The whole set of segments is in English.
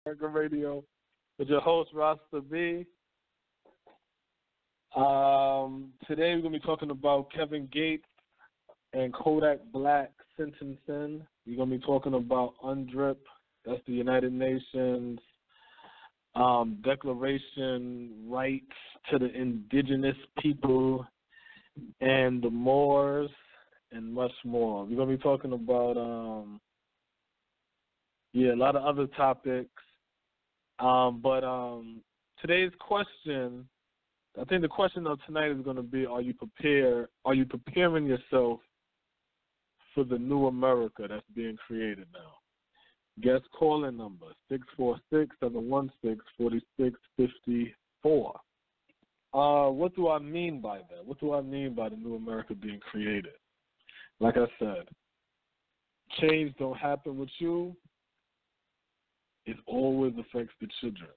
Radio with your host, Rasta B. Today we're going to be talking about Kevin Gates and Kodak Black sentencing. We're going to be talking about UNDRIP, that's the United Nations Declaration Rights to the Indigenous People and the Moors, and much more. We're going to be talking about, a lot of other topics. But today's question, I think the question of tonight is going to be, are you prepared? Are you preparing yourself for the new America that's being created now? Guest calling number, 646-716-4654. What do I mean by that? What do I mean by the new America being created? Like I said, change don't happen with you. It always affects the children.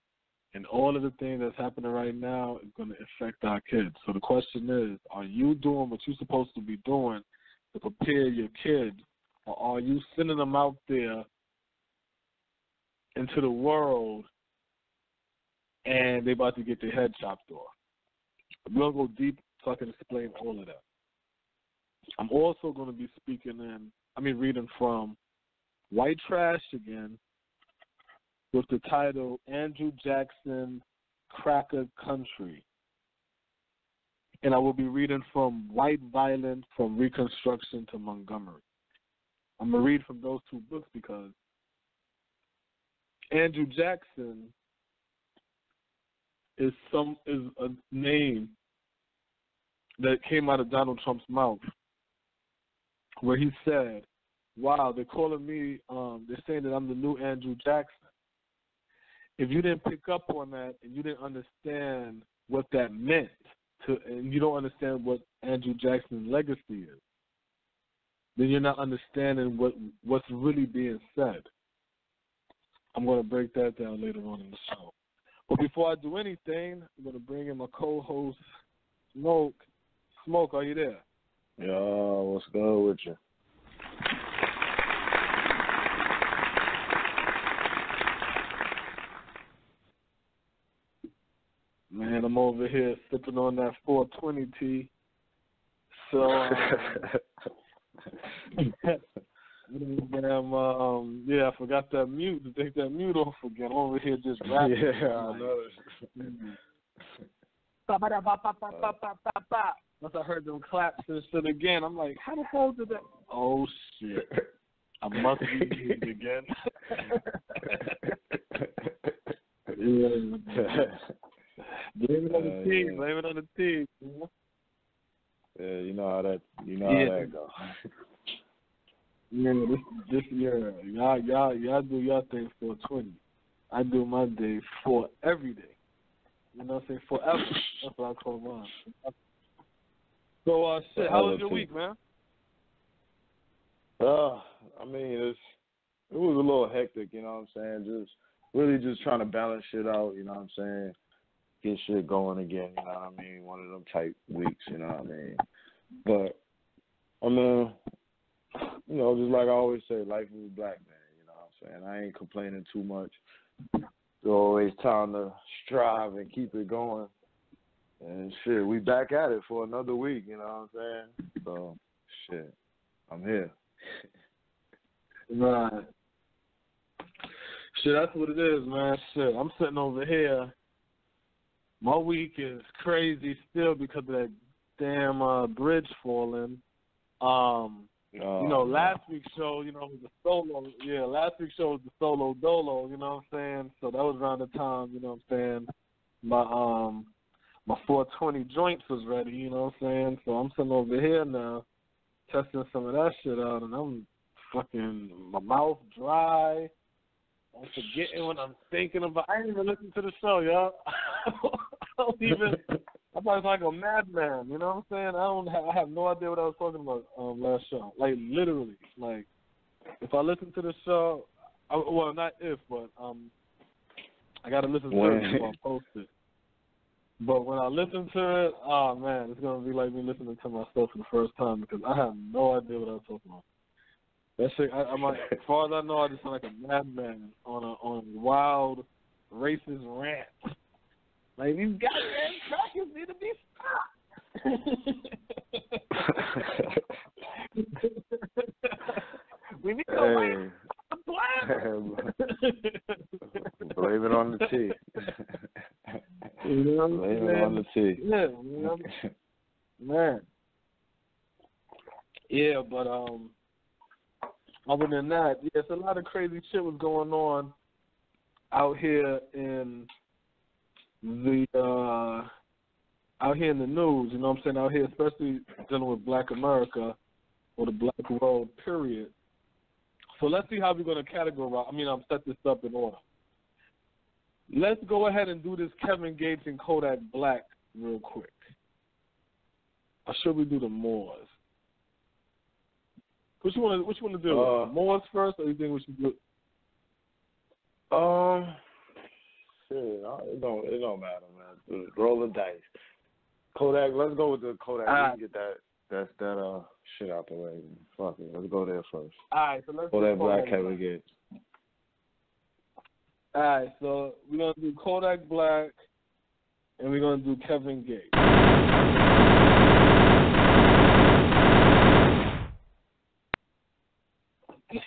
And all of the things that's happening right now is going to affect our kids. So the question is, are you doing what you're supposed to be doing to prepare your kids, or are you sending them out there into the world and they about to get their head chopped off? We're going to go deep so I can explain all of that. I'm also going to be reading from White Trash again, with the title Andrew Jackson, Cracker Country. And I will be reading from White Violence from Reconstruction to Montgomery. I'm going to read from those two books because Andrew Jackson is a name that came out of Donald Trump's mouth, where he said, wow, they're calling me, they're saying that I'm the new Andrew Jackson. If you didn't pick up on that and you didn't understand what that meant, and you don't understand what Andrew Jackson's legacy is, then you're not understanding what's really being said. I'm going to break that down later on in the show. But before I do anything, I'm going to bring in my co-host, Smoke. Smoke, are you there? Yo, what's good with you? Man, I'm over here sipping on that 420 tea. So, I forgot that mute. To take that mute off again. I'm over here just rapping. Yeah, I know. Once I heard them claps and shit again, I'm like, how the hell did that? Oh, shit. I must be muted again. Blame it on the team. Blame it on the team. Yeah, you know how that goes. Yeah, this year, y'all do y'all thing for 20. I do my day for every day. You know what I'm saying? Forever. That's what I call mine. So, how was your week, man? It was a little hectic, you know what I'm saying? Just trying to balance shit out, you know what I'm saying? Get shit going again, you know what I mean? One of them type weeks, you know what I mean? But, just like I always say, life is black, man, you know what I'm saying? I ain't complaining too much. There's always time to strive and keep it going. And shit, we back at it for another week, you know what I'm saying? So, shit, I'm here. Right. Shit, that's what it is, man. Shit, I'm sitting over here. My week is crazy still because of that damn bridge falling. Last week's show, was the solo. Yeah, last week's show was the solo dolo. You know what I'm saying? So that was around the time. You know what I'm saying? My 420 joints was ready. You know what I'm saying? So I'm sitting over here now, testing some of that shit out, and I'm fucking my mouth dry. I'm forgetting what I'm thinking about. I ain't even listened to the show, y'all. I'm like a madman, you know what I'm saying? I have no idea what I was talking about last show. Like, literally. Like, if I listen to the show, I got to listen to it before I post it. But when I listen to it, oh, man, it's going to be like me listening to myself for the first time because I have no idea what I was talking about. That shit, I'm like, as far as I know, I just sound like a madman on a wild, racist rant. Like, these goddamn crackers need to be stopped. We need to wait for the Blame it on the tea. You know what I'm Blame saying? it on the tea. Yeah, you know, man. Yeah, but other than that, yes, a lot of crazy shit was going on out here in the news. You know what I'm saying? Out here, especially dealing with Black America or the Black world, period. So let's see how we're going to categorize. I'll set this up in order. Let's go ahead and do this Kevin Gates and Kodak Black real quick. Or should we do the Moors? What you want to do? Moors first, or you think we should do? Shit, it don't matter, man. Roll the dice. Kodak, let's go with the Kodak. We can get that shit out the way. Fuck it, let's go there first. All right, so let's Kodak Black, Kevin Gates. All right, so we're gonna do Kodak Black, and we're gonna do Kevin Gates.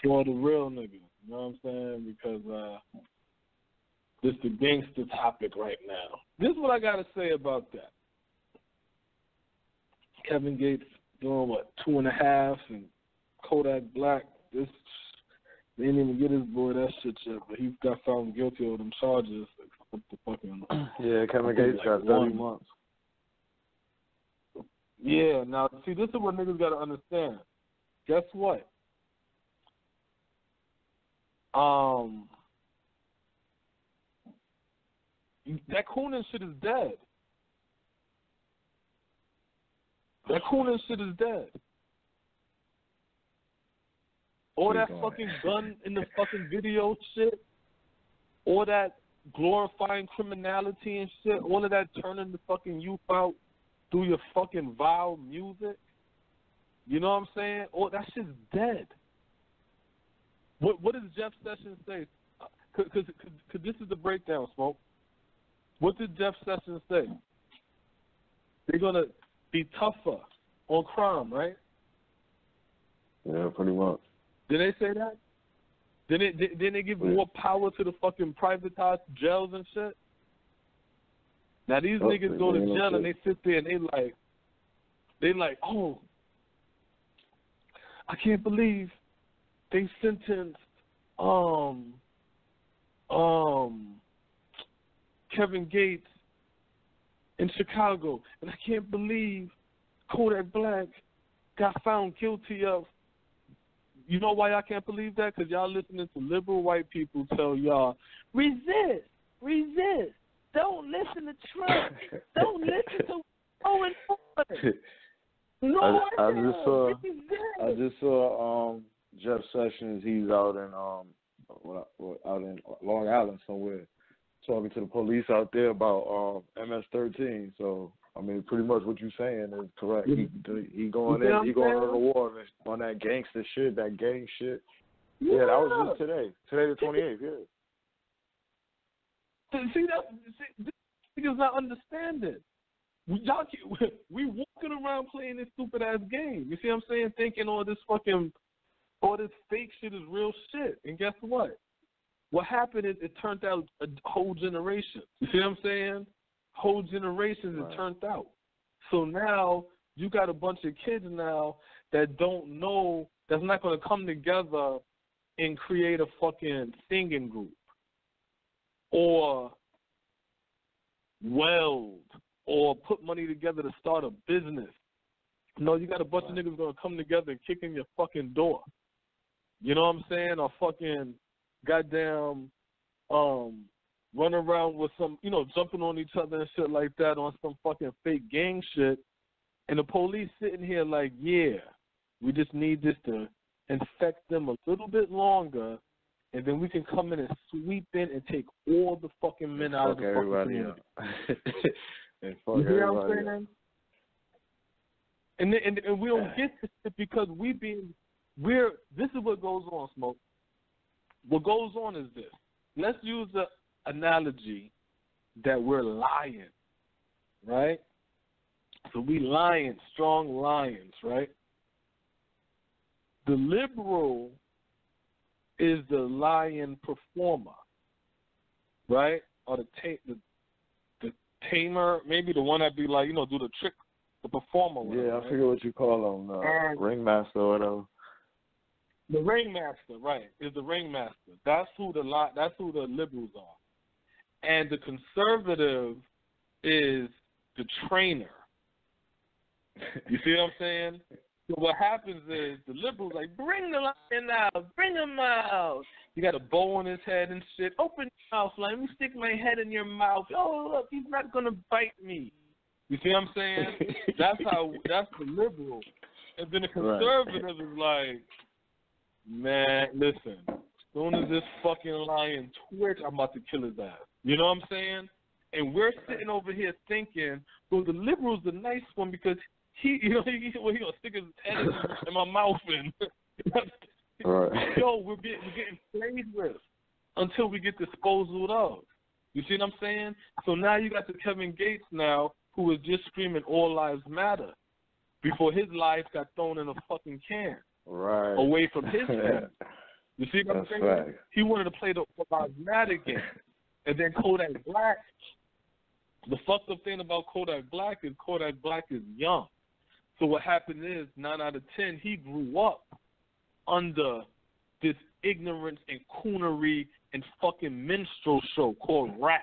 For the real niggas, you know what I'm saying? Because this the gangster topic right now. This is what I gotta say about that. Kevin Gates doing what, 2.5, and Kodak Black, they didn't even get his boy that shit yet, but he got found guilty of them charges. What the fucking? Yeah, Kevin Gates got 30 months. Yeah, now see, this is what niggas gotta understand. Guess what? That Coonan shit is dead. That Coonan shit is dead. All that fucking gun in the fucking video shit, all that glorifying criminality and shit, all of that turning the fucking youth out through your fucking vile music. You know what I'm saying? All that shit's dead. What does Jeff Sessions say? Because this is the breakdown, Smoke. What did Jeff Sessions say? They're going to be tougher on crime, right? Yeah, pretty much. Did they say that? Didn't they give more power to the fucking privatized jails and shit? Now these niggas go to jail and they sit there and they like, oh, I can't believe they sentenced Kevin Gates in Chicago, and I can't believe Kodak Black got found guilty of. You know why I can't believe that? Because y'all listening to liberal white people tell y'all, resist, don't listen to Trump, don't listen to Owen. No, I just saw Jeff Sessions. He's out in Long Island somewhere, talking to the police out there about MS-13. So I mean, pretty much what you're saying is correct. He going in, he going on the war on that gangster shit, that gang shit. Yeah, that was just today the 28th. Yeah. See this niggas not understanding. We walking around playing this stupid ass game. You see what I'm saying? Thinking all this fake shit is real shit. And guess what? What happened is it turned out a whole generation. You see what I'm saying? Whole generations it turned out. So now you got a bunch of kids now that don't know, that's not going to come together and create a fucking singing group or weld or put money together to start a business. No, you got a bunch of niggas going to come together and kick in your fucking door. You know what I'm saying? Or fucking goddamn run around with some, jumping on each other and shit like that on some fucking fake gang shit. And the police sitting here like, yeah, we just need this to infect them a little bit longer, and then we can come in and sweep in and take all the fucking men out of the fucking community. You hear what I'm saying? And we don't get this shit because we being this is what goes on, Smoke. What goes on is this. Let's use the analogy that we're lying, right? So we lions, strong lions, right? The liberal is the lion performer, right? Or the tamer, maybe the one that be like, do the trick, the performer. Yeah, I right? forget what you call them, ringmaster or whatever. The ringmaster, right, is the ringmaster. That's who the liberals are. And the conservative is the trainer. You see what I'm saying? So what happens is the liberals like, bring the lion out, bring him out. You got a bow on his head and shit. Open your mouth, let me stick my head in your mouth. Oh, look, he's not gonna bite me. You see what I'm saying? That's the liberal. And then the conservative is like, man, listen, as soon as this fucking lion twitch, I'm about to kill his ass. You know what I'm saying? And we're sitting over here thinking, well, the liberal's the nice one because he gonna stick his head in my mouth and yo, we're getting played with until we get disposal of. You see what I'm saying? So now you got the Kevin Gates now who is just screaming all lives matter before his life got thrown in a fucking can. Right. Away from his family. You see what I'm saying? Right. He wanted to play the mathematic game. And then Kodak Black, the fucked up thing about Kodak Black is young. So what happened is 9 out of 10, he grew up under this ignorance and coonery and fucking minstrel show called rap.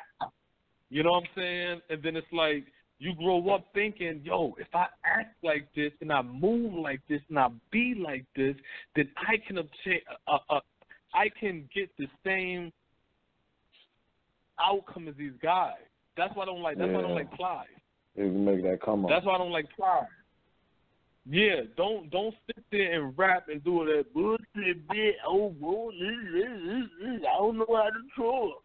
You know what I'm saying? And then it's like, you grow up thinking, yo, if I act like this and I move like this and I be like this, then I can obtain, I can get the same outcome as these guys. That's why I don't like. That's why I don't like Plies. You can make that come up. That's why I don't like Plies. Yeah, don't sit there and rap and do that bullshit bit. Oh, I don't know how to talk.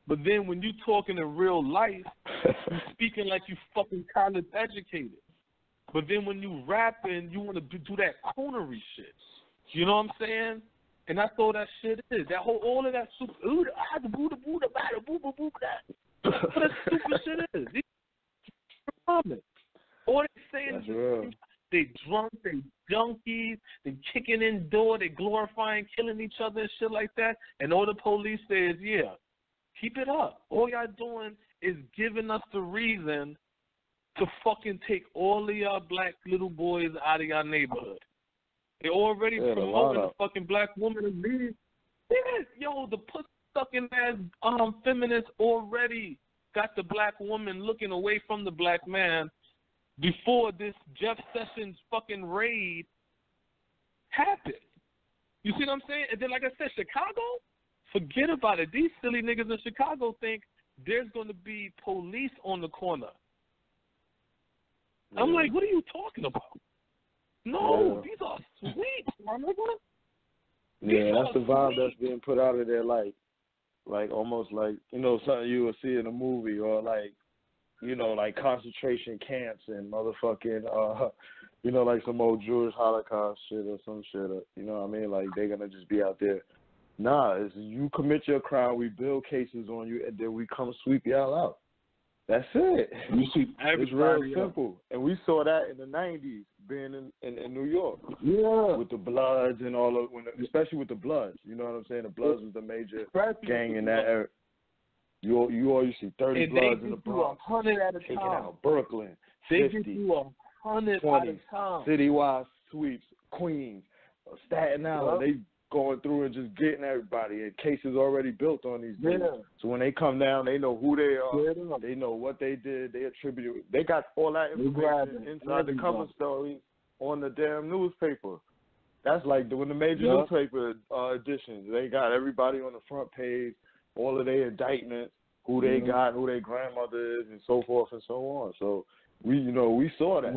But then when you talking in real life, you speaking like you fucking college educated. But then when you rapping, you want to do that coonery shit. You know what I'm saying? And that's all that shit is. That whole, all of that super, what that stupid shit is. These comments. All they saying is they drunk, they junkies, they kicking in door, they glorifying killing each other and shit like that. And all the police say is, yeah, keep it up. All y'all doing is giving us the reason to fucking take all of y'all black little boys out of y'all neighborhood. They already promoting the fucking black woman as leading. Yeah, yo, the pussy-sucking ass feminists already got the black woman looking away from the black man before this Jeff Sessions fucking raid happened. You see what I'm saying? And then, like I said, Chicago, forget about it. These silly niggas in Chicago think there's going to be police on the corner. I'm like, what are you talking about? No, these are sweet, my nigga. Yeah, that's the vibe that's being put out of there, like almost like, something you would see in a movie, or like, like concentration camps and motherfucking, like some old Jewish Holocaust shit or some shit, you know what I mean? Like, they're going to just be out there. Nah, it's you commit your crime, we build cases on you, and then we come sweep y'all out. That's it. You sweep it's real simple. And we saw that in the 90s, being in New York. Yeah. With the Bloods and all of, especially with the Bloods. You know what I'm saying? The Bloods was the major gang in that era. You always see 30 Bloods in the Bronx. 100 at a taking time. Out Brooklyn. They 50, get you 100 20, at a time. Citywide sweeps, Queens, Staten Island. They going through and just getting everybody. And cases already built on these dudes. Yeah. So when they come down, they know who they are. They know what they did. They attribute it. They got all that information inside the cover story on the damn newspaper. That's like when the major newspaper editions. They got everybody on the front page, all of their indictments, who they got, who their grandmother is, and so forth and so on. So we saw that.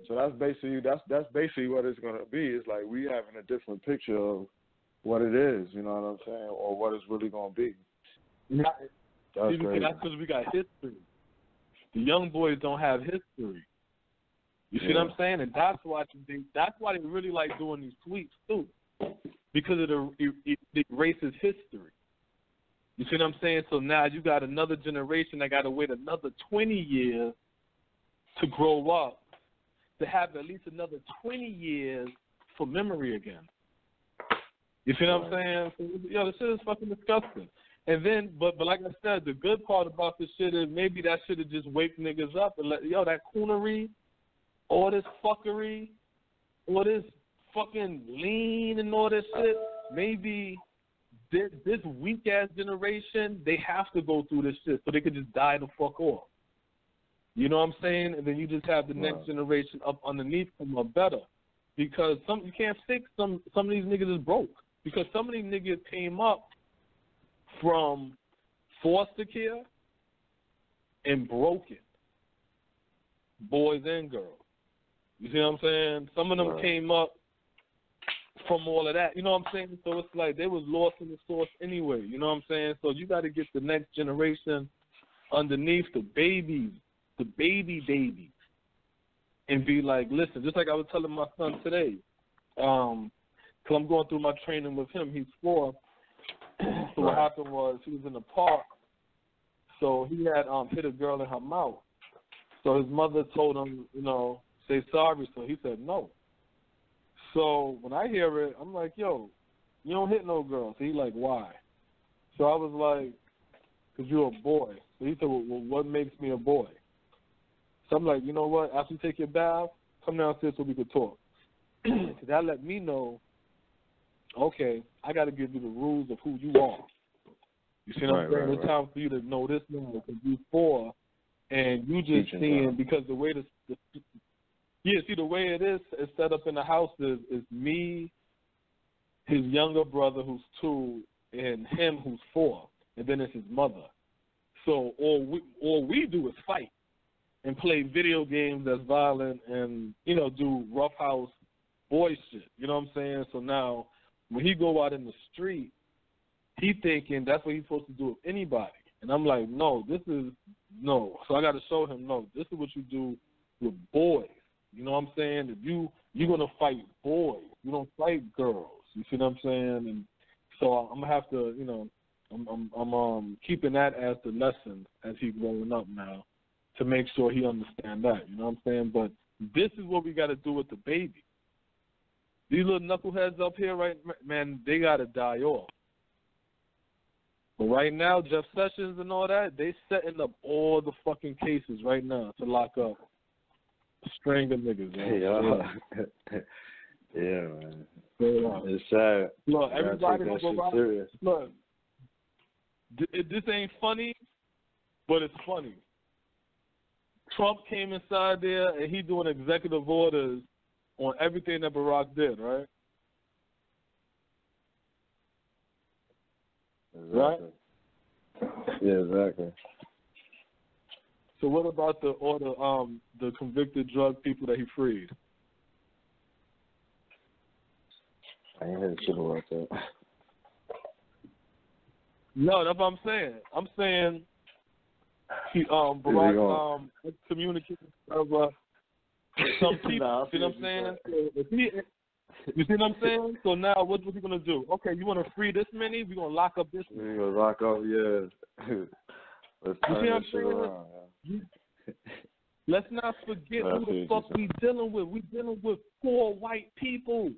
So that's basically what it's gonna be. It's like we having a different picture of what it is, you know what I'm saying, or what it's really gonna be. That's because we got history. The young boys don't have history. You see what I'm saying? And that's why they really like doing these tweets too. because it erases history. You see what I'm saying? So now you got another generation that got to wait another 20 years to grow up, to have at least another 20 years for memory again. You see what I'm saying? So, yo, this shit is fucking disgusting. And then, but like I said, the good part about this shit is maybe that should have just wake niggas up and let, yo, that coonery, all this fuckery, all this fucking lean and all this shit, maybe this weak-ass generation, they have to go through this shit so they could just die the fuck off. You know what I'm saying? And then you just have the next generation up underneath them are better. Because you can't fix some of these niggas is broke. Because some of these niggas came up from foster care and broken, boys and girls. You see what I'm saying? Some of them came up from all of that. You know what I'm saying? So it's like they was lost in the source anyway. You know what I'm saying? So you got to get the next generation underneath the baby babies, and be like, listen, just like I was telling my son today, because I'm going through my training with him. He's 4. So what happened was he was in the park, so he had hit a girl in her mouth. So his mother told him, you know, say sorry. So he said no. So when I hear it, I'm like, yo, you don't hit no girl. So he like, why? So I was like, because you're a boy. So he said, well, what makes me a boy? So I'm like, you know what? After you take your bath, come downstairs so we could talk. Because that let me know, okay, I got to give you the rules of who you are. You see what I'm saying? It's time for you to know this number because you're 4, and you just seeing, because the way the way it is set up in the house is me, his younger brother who's 2, and him who's 4, and then it's his mother. So all we do is fight and play video games that's violent and, you know, do roughhouse boy shit. You know what I'm saying? So now when he go out in the street, he thinking that's what he's supposed to do with anybody. And I'm like, no. So I got to show him, no, this is what you do with boys. You know what I'm saying? If you're going to fight boys. You don't fight girls. You see what I'm saying? And so I'm going to have to, you know, I'm keeping that as the lesson as he's growing up now to make sure he understand that. You know what I'm saying? But this is what we got to do with the baby. These little knuckleheads up here, right, man, they got to die off. But right now, Jeff Sessions and all that, they setting up all the fucking cases right now to lock up stranger niggas. Man. Yeah, man. It's sad. Look, everybody take that shit serious. Look, this ain't funny, but it's funny. Trump came inside there and he doing executive orders on everything that Barack did, right? Exactly. Right? Yeah, exactly. So what about the convicted drug people that he freed? I ain't heard shit about that. No, that's what I'm saying. I'm saying he Barack communicated some people. You see what I'm saying? You see what I'm saying? So now what's he gonna do? Okay, you want to free this many? We're gonna lock up this many. We're gonna lock up, yeah. Let's turn this shit around. Yeah. Let's not forget who the fuck we dealing with. We dealing with poor white people.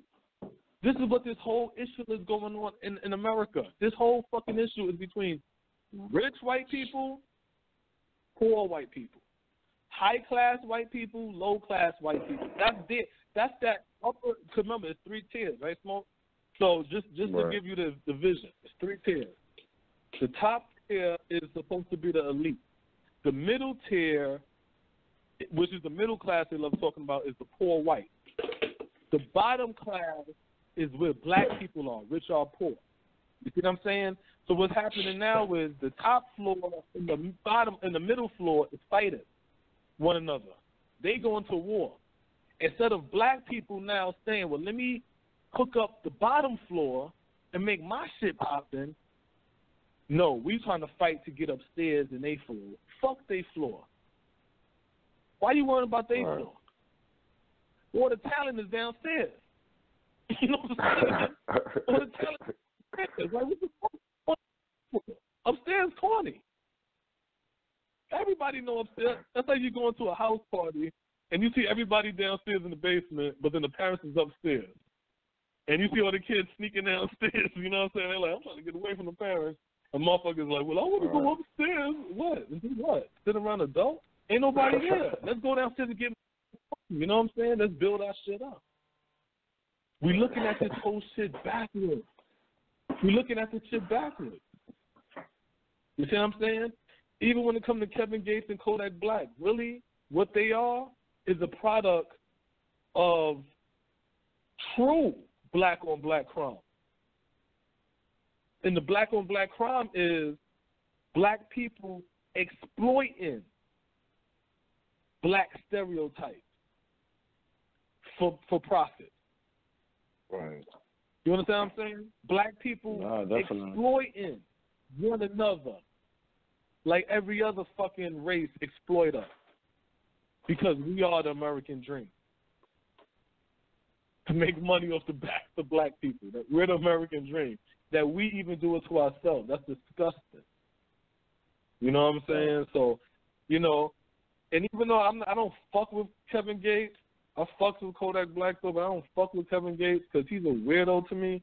This is what this whole issue is going on in America. This whole fucking issue is between rich white people, poor white people, high class white people, low class white people. That's that upper. Remember, it's 3 tiers, right, Smoke? So just to give you the vision, it's 3 tiers. The top tier is supposed to be the elite. The middle tier, which is the middle class they love talking about, is the poor white. The bottom class is where black people are, rich or poor. You see what I'm saying? So what's happening now is the top floor and the bottom and the middle floor is fighting one another. They go into war. Instead of black people now saying, well, let me hook up the bottom floor and make my shit poppin'. No, we trying to fight to get upstairs in they floor. Fuck they floor. Why you worrying about they floor? All the talent is downstairs. You know what I'm saying? On the television. Like, what the fuck? Upstairs corny. Everybody know upstairs. That's like you going to a house party and you see everybody downstairs in the basement, but then the parents is upstairs. And you see all the kids sneaking downstairs, you know what I'm saying? They're like, I'm trying to get away from the parents. And motherfuckers like, well, I want to go upstairs. What? And do what? Sit around adults? Ain't nobody there. Let's go downstairs and get, you know what I'm saying? Let's build our shit up. We looking at this whole shit backwards. We looking at this shit backwards. You see what I'm saying? Even when it comes to Kevin Gates and Kodak Black, really, what they are is a product of true black-on-black crime. And the black-on-black crime is black people exploiting black stereotypes for profit. Right. You understand what I'm saying? Black people exploiting one another like every other fucking race exploit us because we are the American dream. To make money off the backs of black people. That we're the American dream. That we even do it to ourselves. That's disgusting. You know what I'm saying? So, you know, and even though I don't fuck with Kevin Gates, I fuck with Kodak Black though, but I don't fuck with Kevin Gates because he's a weirdo to me.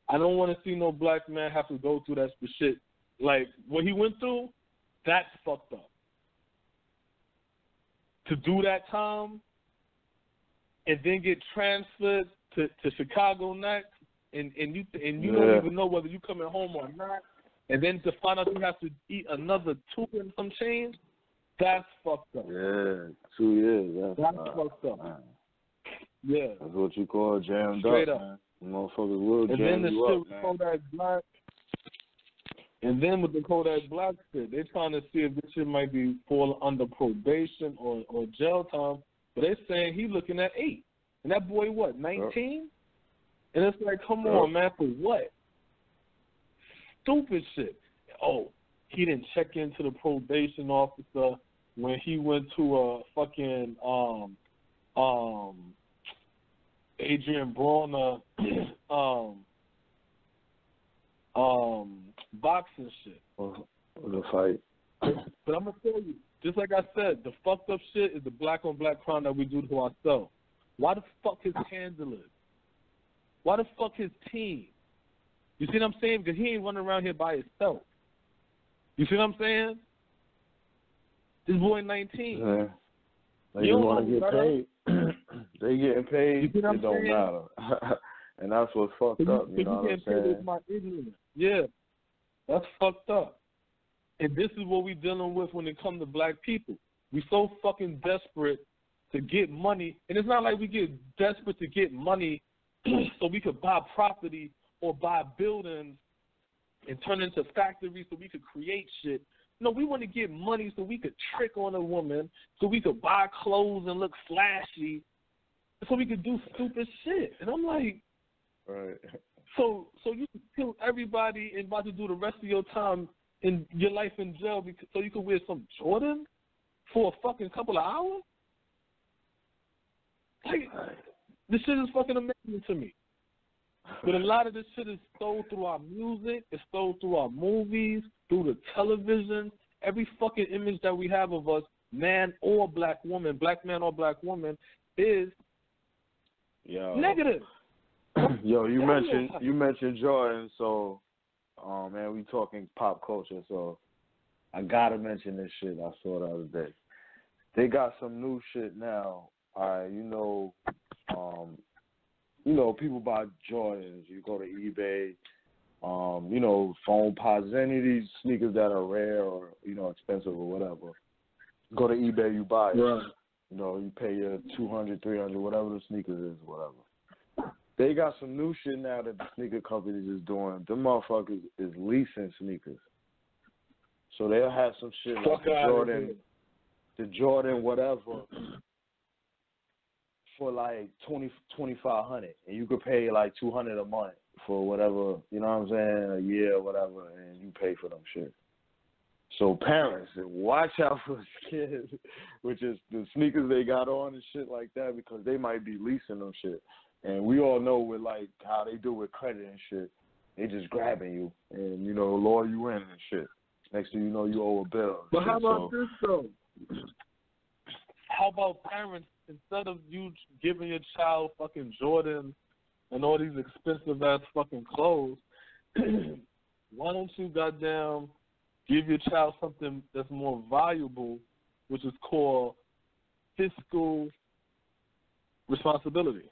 I don't want to see no black man have to go through that shit. Like, what he went through, that's fucked up. To do that time and then get transferred to Chicago next, and you don't even know whether you coming home or not, and then to find out you have to eat another 2 and some change, that's fucked up. Yeah, 2 years. That's fucked up. Man. Yeah. That's what you call jammed Straight up, man. Motherfuckers will jam you up, man. And then the shit with Kodak Black, and then with the Kodak Black shit, they're trying to see if this shit might be fall under probation or jail time, but they're saying he looking at 8. And that boy, what, 19? Yep. And it's like, come on, man, for what? Stupid shit. Oh, he didn't check into the probation officer when he went to a fucking Adrian Broner boxing shit. The fight. But I'm gonna tell you, just like I said, the fucked up shit is the black-on-black crime that we do to ourselves. Why the fuck his handlers? Why the fuck his team? You see what I'm saying? Because he ain't running around here by himself. You see what I'm saying? This boy 19. Yeah. They want to get paid. They getting paid. It don't matter. And that's what's fucked up. You know what I'm saying? My ignorance. Yeah, that's fucked up. And this is what we're dealing with when it comes to black people. We so fucking desperate to get money, and it's not like we get desperate to get money so we could buy property or buy buildings and turn into factories so we could create shit. No, we want to get money so we could trick on a woman, so we could buy clothes and look flashy, so we could do stupid shit. And I'm like, right. So you can kill everybody and about to do the rest of your time in your life in jail so you can wear some Jordan for a fucking couple of hours? Like, this shit is fucking amazing to me. But a lot of this shit is stole through our music, it's stole through our movies, through the television. Every fucking image that we have of us, man or black woman, black man or black woman, is negative. Yo, you mentioned Jordan, so man, we talking pop culture, so I gotta mention this shit I saw the other day. They got some new shit now. People buy Jordans. You go to eBay, Phone Pods, any of these sneakers that are rare or, expensive or whatever. Go to eBay, you buy it. Right. You pay your $200, $300, whatever the sneakers is, whatever. They got some new shit now that the sneaker companies is doing. Them motherfuckers is leasing sneakers. So they'll have some shit like the Jordan whatever for like $2,500, and you could pay like $200 a month for whatever, you know what I'm saying, a year or whatever, and you pay for them shit. So parents, watch out for kids, which is the sneakers they got on and shit like that, because they might be leasing them shit. And we all know with like how they do with credit and shit. They just grabbing you and, you know, lure you in and shit. Next thing you know, you owe a bill. But how about this, though? How about parents, instead of you giving your child fucking Jordan and all these expensive-ass fucking clothes, why don't you goddamn give your child something that's more valuable, which is called fiscal responsibility,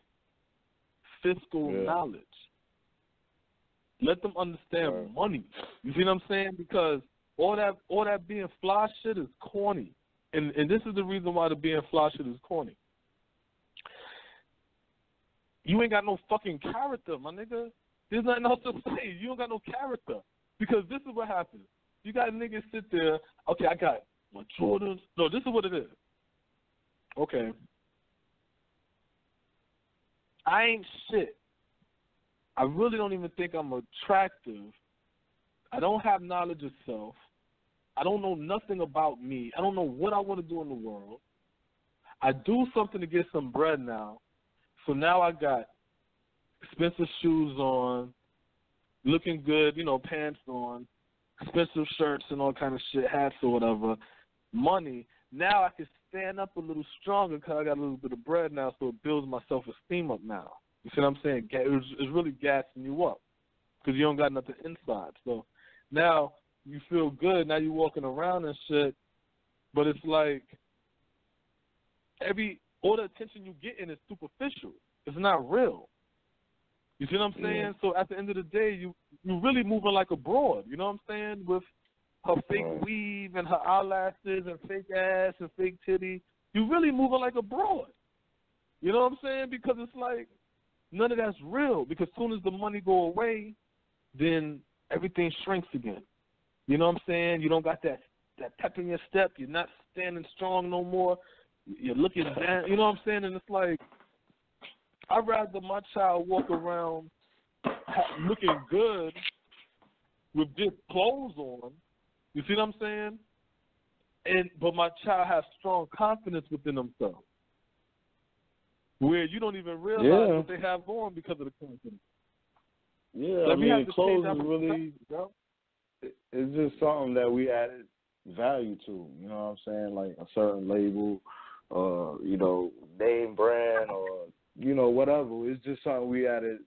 fiscal knowledge. Let them understand money. You see what I'm saying? Because all that being fly shit is corny. And this is the reason why the being fly shit is corny. You ain't got no fucking character, my nigga. There's nothing else to say. You don't got no character. Because this is what happens. You got niggas sit there, okay, I got my Jordans. No, this is what it is. Okay. I ain't shit. I really don't even think I'm attractive. I don't have knowledge of self. I don't know nothing about me. I don't know what I want to do in the world. I do something to get some bread now. So now I got expensive shoes on, looking good, you know, pants on, expensive shirts and all kind of shit, hats or whatever, money. Now I can stand up a little stronger because I got a little bit of bread now, so it builds my self-esteem up now. You see what I'm saying? It's really gassing you up because you don't got nothing inside. So now you feel good. Now you're walking around and shit, but it's like all the attention you getting is superficial. It's not real. You see what I'm saying? Yeah. So at the end of the day, you really moving like a broad. You know what I'm saying? With her fake weave and her eyelashes and fake ass and fake titty. You really moving like a broad. You know what I'm saying? Because it's like none of that's real. Because as soon as the money go away, then everything shrinks again. You know what I'm saying? You don't got that pep in your step. You're not standing strong no more. You're looking down. You know what I'm saying? And it's like, I'd rather my child walk around looking good with just clothes on. You see what I'm saying? But my child has strong confidence within themselves, where you don't even realize what they have on because of the confidence. Yeah, I mean, clothes is really, it's just something that we added value to. You know what I'm saying? Like a certain label, you know, name brand or, you know, whatever. It's just something we added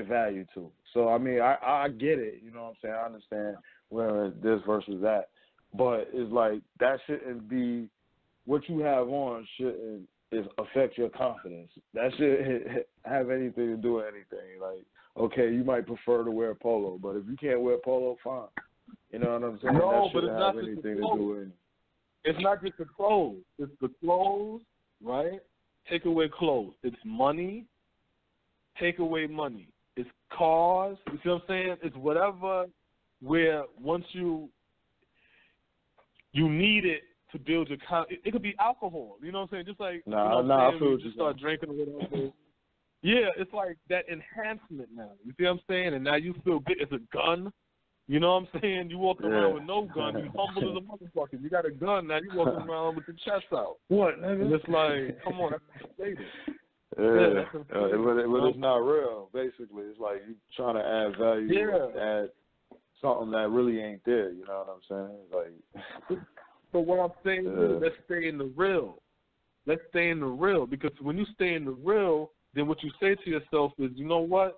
value to. So, I mean, I get it. You know what I'm saying? I understand where this versus that. But it's like that shouldn't be what you have on shouldn't affect your confidence. That shouldn't have anything to do with anything. Like, okay, you might prefer to wear polo, but if you can't wear polo, fine. You know what I'm saying? No, that but it's have not anything just the to clothes. do with it. It's not just the clothes. It's the clothes, right? Take away clothes. It's money. Take away money. It's cars. You see what I'm saying? It's whatever where once you need it to build your it could be alcohol. You know what I'm saying? Just like I feel you just start drinking or whatever. Yeah, it's like that enhancement now. You see what I'm saying? And now you feel good. It's a gun. You know what I'm saying? You walk around with no gun. You humble as a motherfucker. You got a gun now. You walking around with your chest out. What, nigga? And it's like, come on, that's stated. Yeah, but it's not real. Basically, it's like you trying to add value, add something that really ain't there. You know what I'm saying? Like, but what I'm saying is, let's stay in the real. Let's stay in the real, because when you stay in the real, then what you say to yourself is, you know what?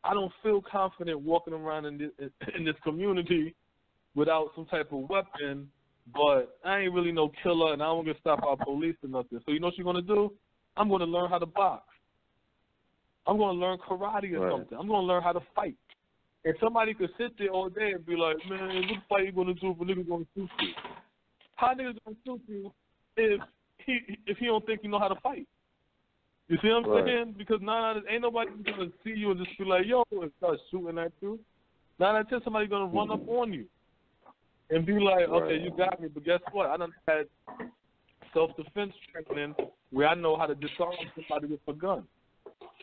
I don't feel confident walking around in this community without some type of weapon, but I ain't really no killer, and I don't get stopped by police or nothing. So you know what you're going to do? I'm going to learn how to box. I'm going to learn karate or something. I'm going to learn how to fight. And somebody could sit there all day and be like, man, what fight you going to do if a nigga going to shoot you? How niggas going to shoot you if he don't think you know how to fight? You see what I'm saying? Because ain't nobody going to see you and just be like, yo, and start shooting at you. 9 out of 10, somebody's going to run up on you and be like, okay, you got me, but guess what? I done had self-defense training where I know how to disarm somebody with a gun.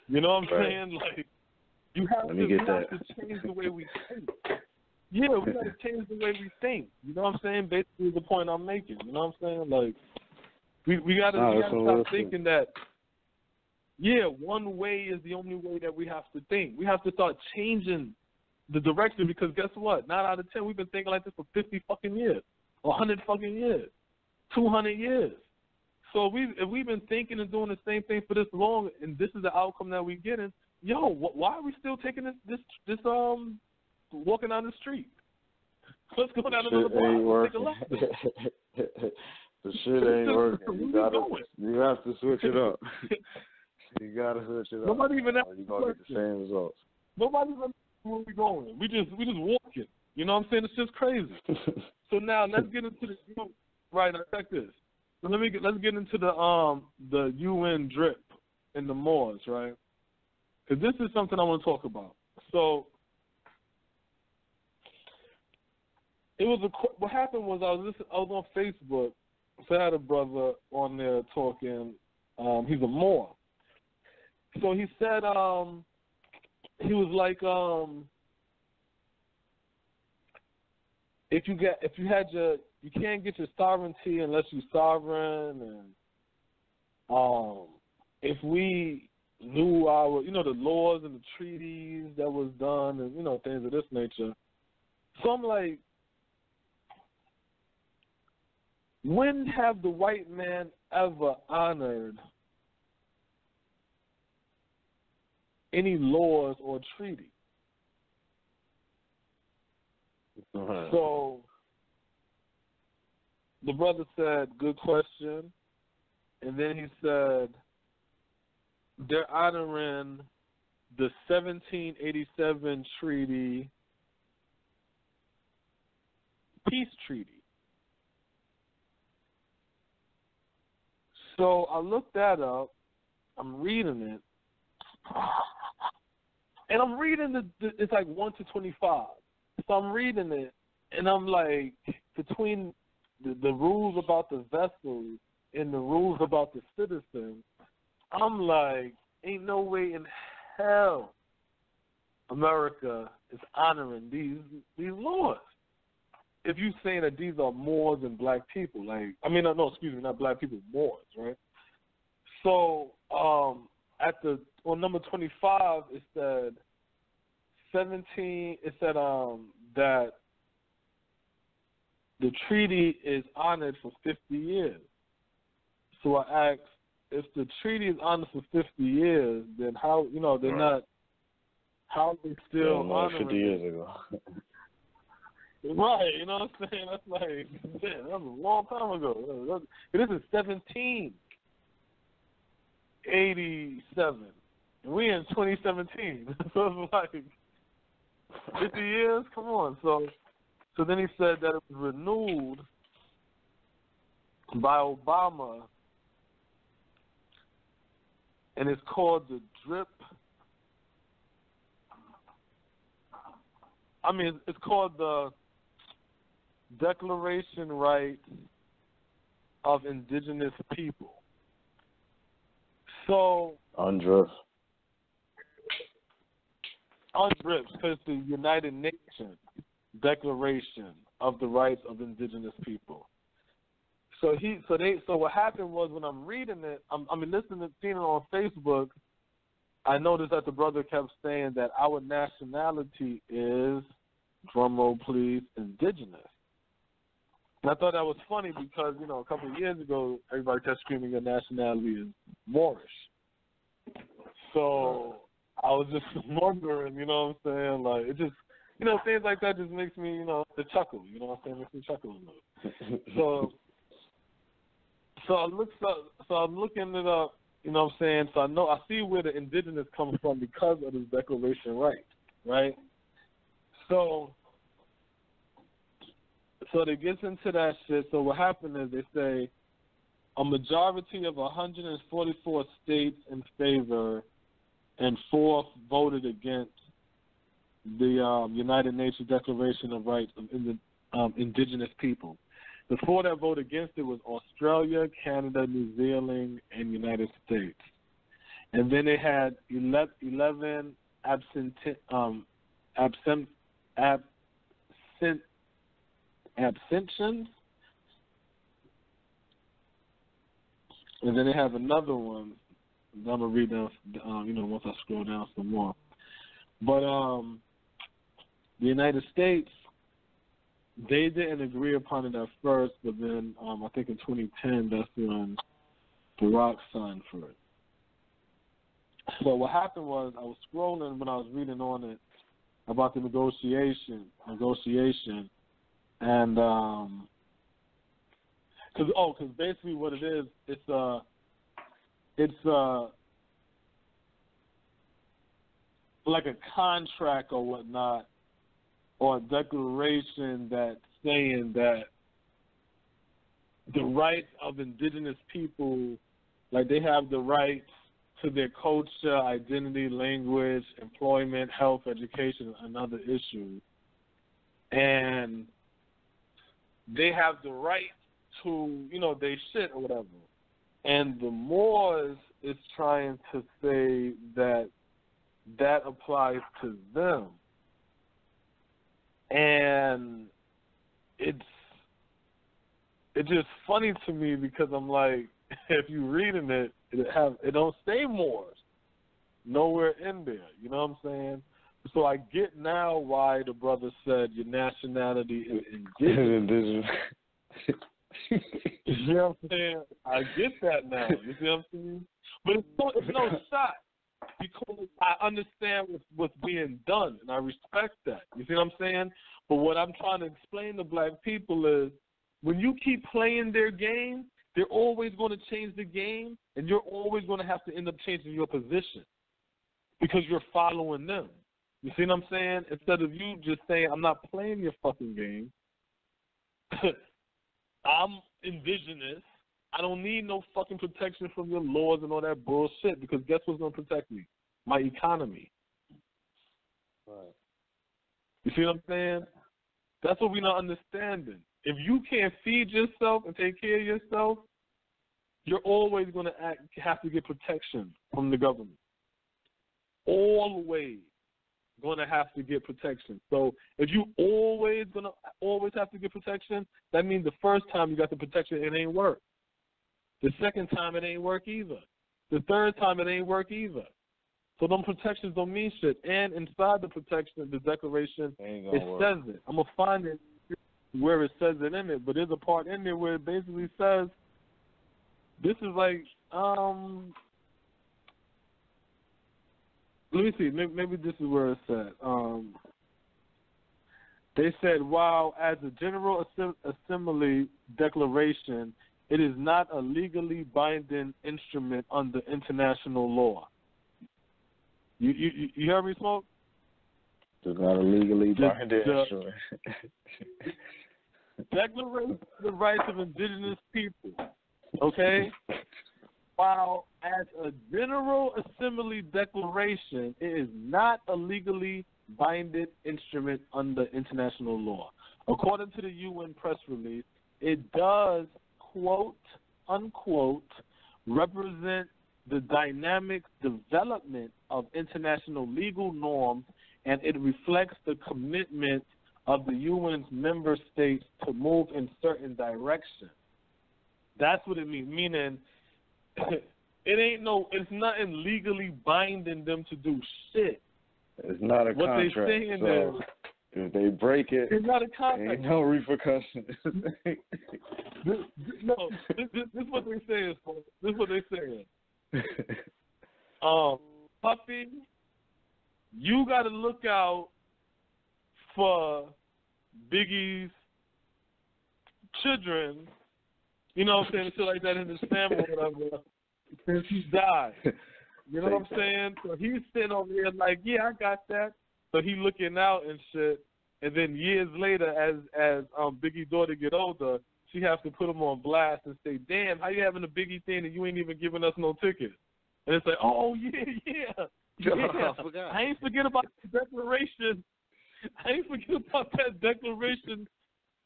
You know what I'm saying? Like, you have to change the way we think. Yeah, we got to change the way we think. You know what I'm saying? Basically, the point I'm making. You know what I'm saying? Like, we got to stop thinking that yeah, one way is the only way that we have to think. We have to start changing the direction because guess what? 9 out of 10, we've been thinking like this for 50 fucking years, 100 fucking years, 200 years. So if we've been thinking and doing the same thing for this long, and this is the outcome that we're getting, yo, why are we still taking this walking down the street? Let's go down another block. Take a left. The shit ain't working. You have to switch it up. You gotta switch it up. Nobody even asks you're gonna get the same results. Nobody even knows where we going. We just walking. You know what I'm saying? It's just crazy. So now let's get into the right. Now check this. So let's get into the U.N.D.R.I.P and the Moors, right? Because this is something I want to talk about. So what happened was I was on Facebook. So I had a brother on there talking. He's a Moor. So he said he was like you can't get your sovereignty unless you're sovereign, and if we knew our the laws and the treaties that was done and things of this nature. So I'm like, when have the white man ever honored any laws or treaty? So the brother said, good question. And then he said, they're honoring the 1787 treaty, peace treaty. So I looked that up. I'm reading it. And I'm reading it's like 1 to 25. So I'm reading it, and I'm like, between the rules about the vessel and the rules about the citizen, I'm like, ain't no way in hell America is honoring these laws. If you saying that these are Moors and black people, not black people, Moors, right? So on number 25, it said that the treaty is honored for 50 years. So I asked, if the treaty is honored for 50 years, then how, they're not, how are they still honoring 50 years ago. Right, you know what I'm saying? That's like, man, that was a long time ago. This is 1787, and we in 2017. So it's like 50 years. Come on. So then he said that it was renewed by Obama, and it's called the DRIP. It's called the Declaration Rights of Indigenous People. So UNDRIP, because it's the United Nations Declaration of the Rights of Indigenous People. So what happened was, when I'm reading it, seeing it on Facebook, I noticed that the brother kept saying that our nationality is, drumroll please, indigenous. And I thought that was funny because, a couple of years ago, everybody kept screaming your nationality is Moorish. So I was just wondering, you know what I'm saying? Like, it just, things like that just makes me, to chuckle, you know what I'm saying? Makes me chuckle a little. So I'm looking it up, you know what I'm saying? So I see where the indigenous comes from because of this Declaration right? So they get into that shit. So what happened is they say a majority of 144 states in favor and 4 voted against the United Nations Declaration of Rights of Indigenous People. The 4 that voted against it was Australia, Canada, New Zealand, and United States. And then they had 11 abstentions. And then they have another one. I'm gonna read down, once I scroll down some more. But the United States, they didn't agree upon it at first, but then I think in 2010, that's when U.N.D.R.I.P signed for it. So what happened was I was scrolling when I was reading on it about the negotiation, and because basically what it is, it's like a contract or whatnot, or a declaration that's saying that the rights of indigenous people, like they have the rights to their culture, identity, language, employment, health, education, and other issues. And they have the right to, they shit or whatever. And the Moors is trying to say that that applies to them. And it's just funny to me because I'm like, if you're reading it, it don't say Moors nowhere in there. You know what I'm saying? So I get now why the brother said your nationality is indigenous. You know what I'm saying? I get that now. You see what I'm saying? But it's no shot because I understand what's being done and I respect that. You see what I'm saying? But what I'm trying to explain to black people is when you keep playing their game, they're always going to change the game, and you're always going to have to end up changing your position because you're following them. You see what I'm saying? Instead of you just saying, I'm not playing your fucking game. I'm indigenous. I don't need no fucking protection from your laws and all that bullshit because guess what's going to protect me? My economy. Right. You see what I'm saying? That's what we're not understanding. If you can't feed yourself and take care of yourself, you're always going to have to get protection from the government. Always going to have to get protection. So if you always have to get protection, that means the first time you got the protection, it ain't work. The second time, it ain't work either. The third time, it ain't work either. So them protections don't mean shit. And inside the protection, the declaration, it says it. I'm going to find it where it says it in it, but there's a part in there where it basically says, this is like, let me see, maybe this is where it said. They said, while as a General Assembly declaration, it is not a legally binding instrument under international law. You heard me, Smoke? It's not a legally binding instrument. Declaration of the Rights of Indigenous People, okay? While as a General Assembly declaration, it is not a legally binding instrument under international law. According to the UN press release, it does, quote, unquote, represent the dynamic development of international legal norms, and it reflects the commitment of the UN's member states to move in certain directions. That's what it means, meaning it's nothing legally binding them to do shit. It's not a what contract. What they saying so is, if they break it, it's not a contract. Ain't no repercussions. this is what they saying. This is what they saying. Puppy, you got to look out for Biggie's children, you know what I'm saying, shit like that in his family or whatever, since he died. You know what I'm saying? So he's sitting over here like, yeah, I got that. So he looking out and shit. And then years later, as Biggie's daughter get older, she has to put him on blast and say, damn, how you having a Biggie thing and you ain't even giving us no tickets? And it's like, oh, yeah. I ain't forget about the declaration. I ain't forget about that declaration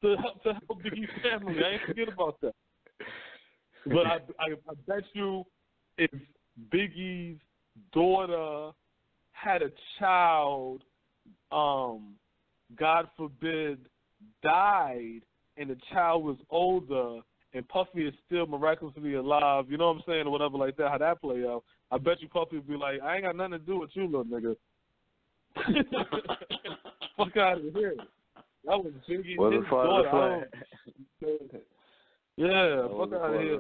to help Biggie's family. I ain't forget about that. But I bet you if Biggie's daughter had a child, God forbid, died, and the child was older, and Puffy is still miraculously alive, you know what I'm saying, or whatever like that, how that play out, I bet you Puffy would be like, I ain't got nothing to do with you, little nigga. Fuck out of here. That was Biggie and his daughter. Yeah, fuck out of here.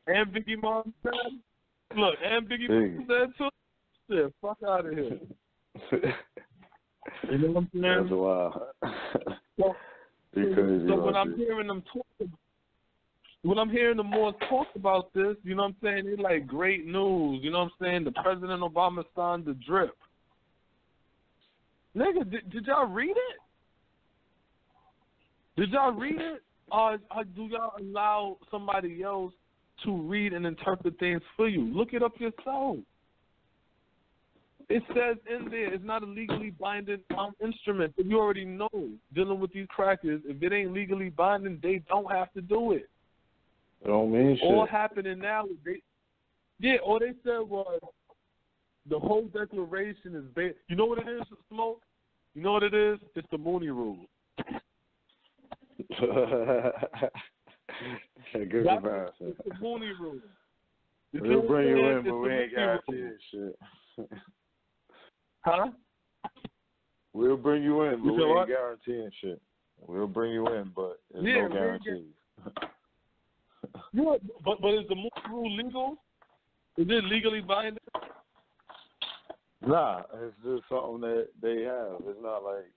And Biggie mom said, look, and Biggie mom said too, shit, fuck out of here. You know what I'm saying? That's wild. So when I'm hearing them more talk about this, you know what I'm saying, they like great news, you know what I'm saying, the President Obama signed the DRIP. Nigga, did y'all read it? Did y'all read it? Or do y'all allow somebody else to read and interpret things for you? Look it up yourself. It says in there, it's not a legally binding instrument. But you already know, dealing with these crackers, if it ain't legally binding, they don't have to do it. It don't mean shit. All happening now, all they said was the whole declaration is based. You know what it is, Smoke? You know what it is? It's the Mooney Rule. Good comparison. It's the Mooney Rule. We'll bring you in, but we ain't guaranteeing shit. Huh? We'll bring you in, but we ain't guaranteeing shit. We'll bring you in, but there's no guarantees. Yeah, but is the Mooney Rule legal? Is it legally binding? Nah, it's just something that they have. It's not like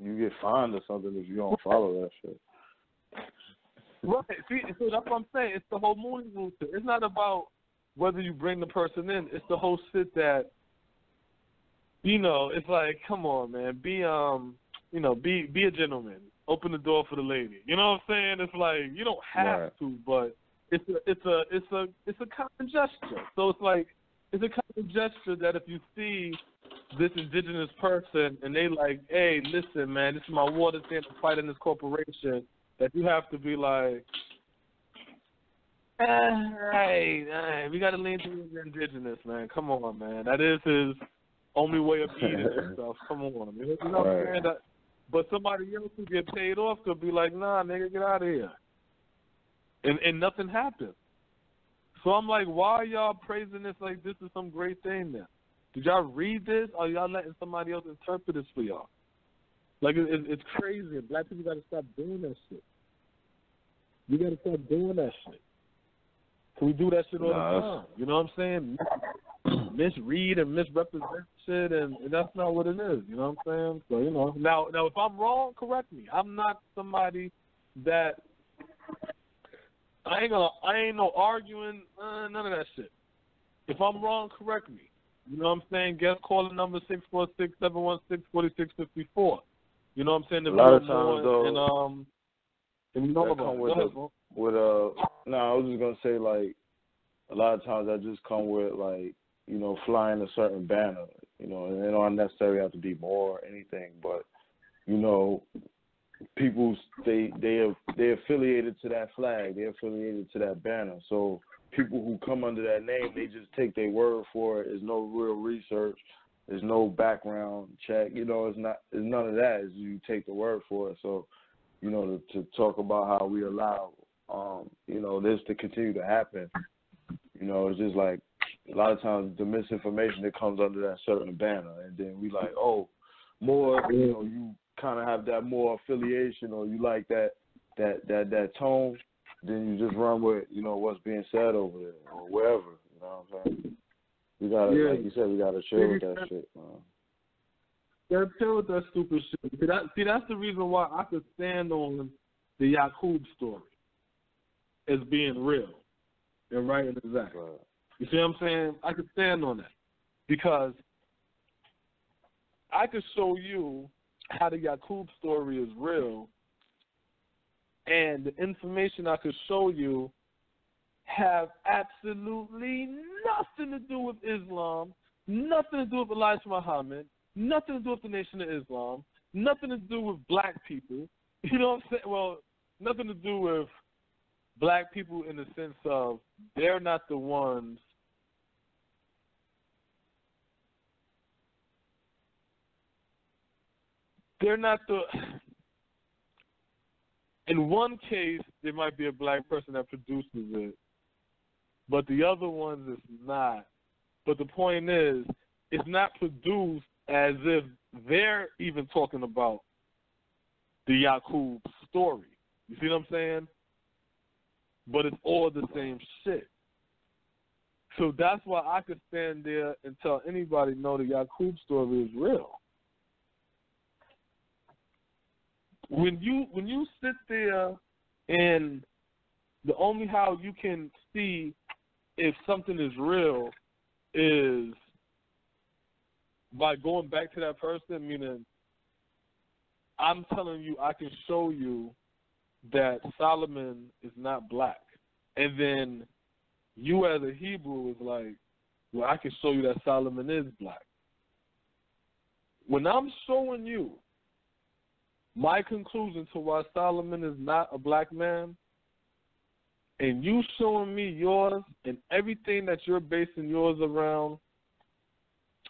you get fined or something if you don't follow that shit. Right. See, so that's what I'm saying. It's the whole Mooney Rule shit. It's not about whether you bring the person in. It's the whole shit that, you know, it's like, come on, man, be a gentleman. Open the door for the lady. You know what I'm saying? It's like you don't have to, but it's a common gesture. So it's like it's a common gesture that if you see this indigenous person and they like, hey, listen, man, this is my water stand to fight in this corporation, that you have to be like, hey, we got to lean to the indigenous, man. Come on, man. That is his only way of eating and stuff. Come on, man. You know what I'm saying? But somebody else who get paid off could be like, nah, nigga, get out of here. And nothing happens. So I'm like, why are y'all praising this like this is some great thing then? Did y'all read this, or y'all letting somebody else interpret this for y'all? Like, it's crazy. Black people got to stop doing that shit. You got to stop doing that shit. So we do that shit all the time. You know what I'm saying? Misread and misrepresent shit, and that's not what it is. You know what I'm saying? So, you know. Now, if I'm wrong, correct me. I'm not somebody that I ain't no arguing, none of that shit. If I'm wrong, correct me. You know what I'm saying? Guest calling number 646-716-4654. You know what I'm saying? A lot of times, though, and you know about I was just gonna say, like, a lot of times I just come with, like, you know, flying a certain banner, you know, and it don't necessarily have to be more or anything, but, you know, people, they're affiliated to that flag, they're affiliated to that banner, so people who come under that name, they just take their word for it. There's no real research, there's no background check, you know, it's none of that, it's you take the word for it. So, you know, to talk about how we allow, you know, this to continue to happen, you know, it's just like, a lot of times the misinformation that comes under that certain banner, and then we like, oh, more, you know, you kind of have that more affiliation, or you like that tone, then you just run with, you know, what's being said over there or wherever. You know what I'm saying? We gotta, like you said, we gotta chill with that shit, man. Gotta chill with that stupid shit. See, that's the reason why I could stand on the Yakub story as being real and right and exact. Right. You see what I'm saying? I could stand on that because I could show you how the Yakub story is real, and the information I could show you have absolutely nothing to do with Islam, nothing to do with Elijah Muhammad, nothing to do with the Nation of Islam, nothing to do with black people. You know what I'm saying? Well, nothing to do with black people in the sense of they're not the ones in one case, there might be a black person that produces it, but the other ones it's not. But the point is, it's not produced as if they're even talking about the Yakub story. You see what I'm saying? But it's all the same shit. So that's why I could stand there and tell anybody, no, the Yakub story is real. When you sit there and the only how you can see if something is real is by going back to that person, meaning I'm telling you I can show you that Solomon is not black. And then you as a Hebrew is like, well, I can show you that Solomon is black. When I'm showing you my conclusion to why Solomon is not a black man, and you showing me yours and everything that you're basing yours around,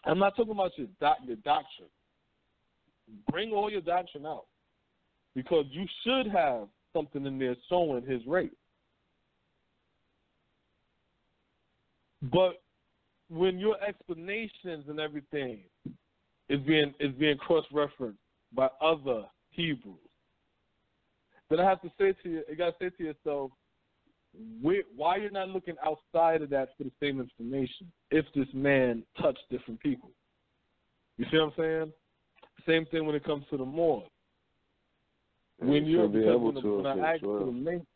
I'm not talking about your doctrine. Bring all your doctrine out, because you should have something in there showing his race. But when your explanations and everything is being cross-referenced by other Hebrews, then I have to say to you, you got to say to yourself, why you're not looking outside of that for the same information if this man touched different people. You see what I'm saying? Same thing when it comes to the Moors. When you're when I asked for the link,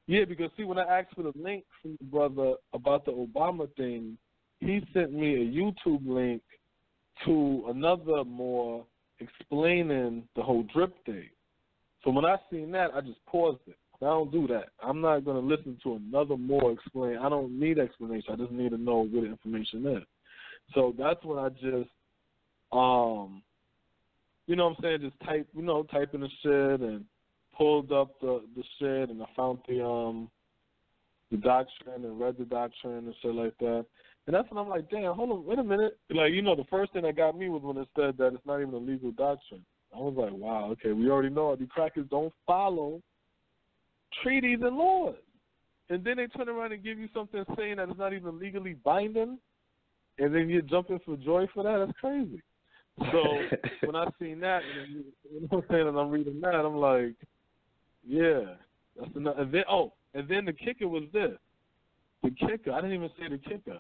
yeah, because see, when I asked for the link from the brother about the Obama thing, he sent me a YouTube link to another Moor explaining the whole drip thing. So when I seen that, I just paused it. I don't do that. I'm not going to listen to another Moor explain. I don't need explanation. I just need to know where the information is. So that's when I just, you know what I'm saying, just typing the shit and pulled up the shit, and I found the doctrine and read the doctrine and shit like that. And that's when I'm like, damn, hold on, wait a minute. Like, the first thing that got me was when it said that it's not even a legal doctrine. I was like, wow, okay, we already know the crackers don't follow treaties and laws. And then they turn around and give you something saying that it's not even legally binding, and then you're jumping for joy for that? That's crazy. So when I seen that, and I'm reading that, I'm like, yeah, that's enough. And then the kicker was this. The kicker, I didn't even say the kicker.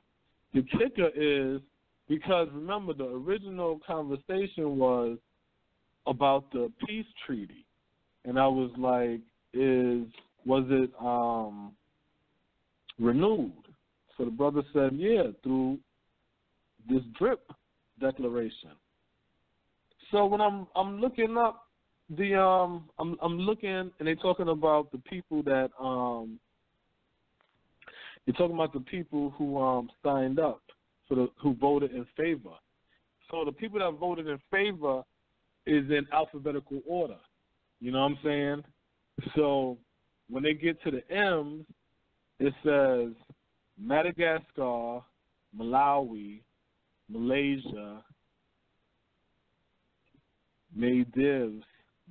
The kicker is because, remember, the original conversation was about the peace treaty. And I was like, was it renewed? So the brother said, yeah, through this DRIP declaration. So when I'm looking up I'm looking, and they're talking about the people that you're talking about the people who signed up who voted in favor. So the people that voted in favor is in alphabetical order. You know what I'm saying? So when they get to the M's, it says Madagascar, Malawi, Malaysia, Maldives,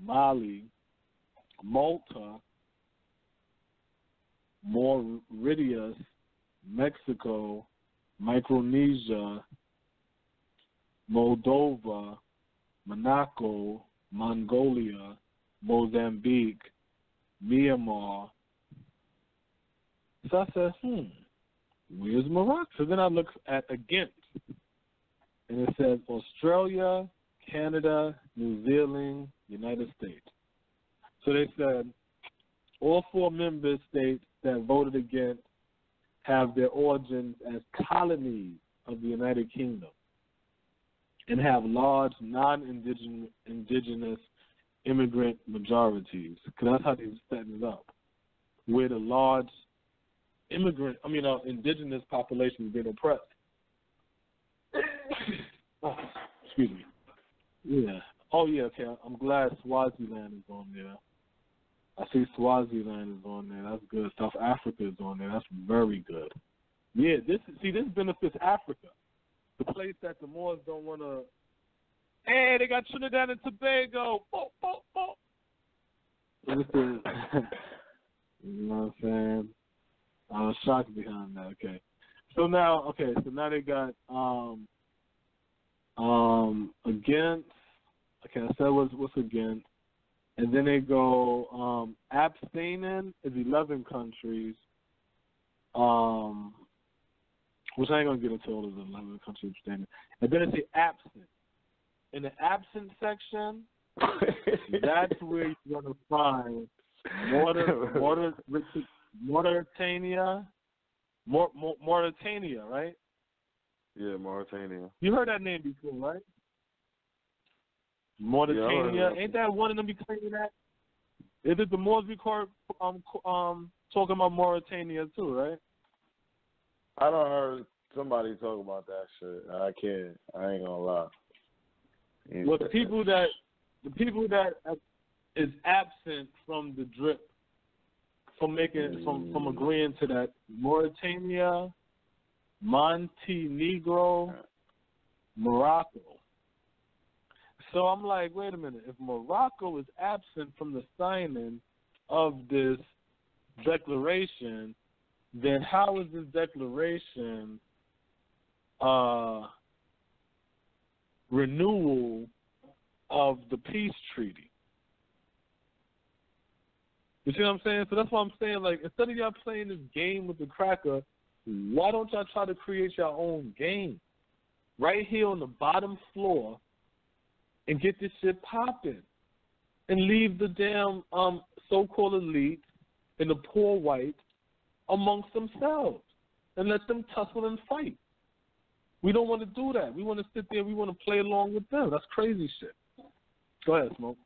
Mali, Malta, Mauritius, Mexico, Micronesia, Moldova, Monaco, Mongolia, Mozambique, Myanmar. So I said, where's Morocco? So then I look at against, and it says Australia, Canada, New Zealand, United States. So they said all 4 member states that voted against have their origins as colonies of the United Kingdom and have large non-indigenous immigrant majorities. Because that's how they're setting it up. Where the large indigenous population is being oppressed. Excuse me. Yeah. Oh, yeah, okay. I'm glad Swaziland is on there. I see Swaziland is on there. That's good. South Africa is on there. That's very good. Yeah, this benefits Africa. The place that the Moors don't want to. Hey, they got Trinidad and Tobago. Boop, boop, boop. What's the, you know what I'm saying? I was shocked behind that. Okay. So now they got against. Okay, I said what's against, and then they go abstaining is 11 countries. Which I ain't gonna get into all of the 11 countries abstaining, and then it's the absent. In the absent section, that's where you're gonna find Mauritania, right? Yeah, Mauritania. You heard that name before, right? Mauritania. Yeah, ain't that one of them be claiming that? Is it the Moors we call talking about Mauritania too, right? I done heard somebody talk about that shit. I ain't gonna lie. Well, the people that is absent from the drip, from agreeing to that, Mauritania, Montenegro, Morocco. So I'm like, wait a minute. If Morocco is absent from the signing of this declaration, then how is this declaration renewal of the peace treaty? You see what I'm saying? So that's why I'm saying, like, instead of y'all playing this game with the cracker, why don't y'all try to create your own game right here on the bottom floor and get this shit popping and leave the damn so-called elite and the poor white amongst themselves and let them tussle and fight. We don't want to do that. We want to sit there. We want to play along with them. That's crazy shit. Go ahead, Smoke.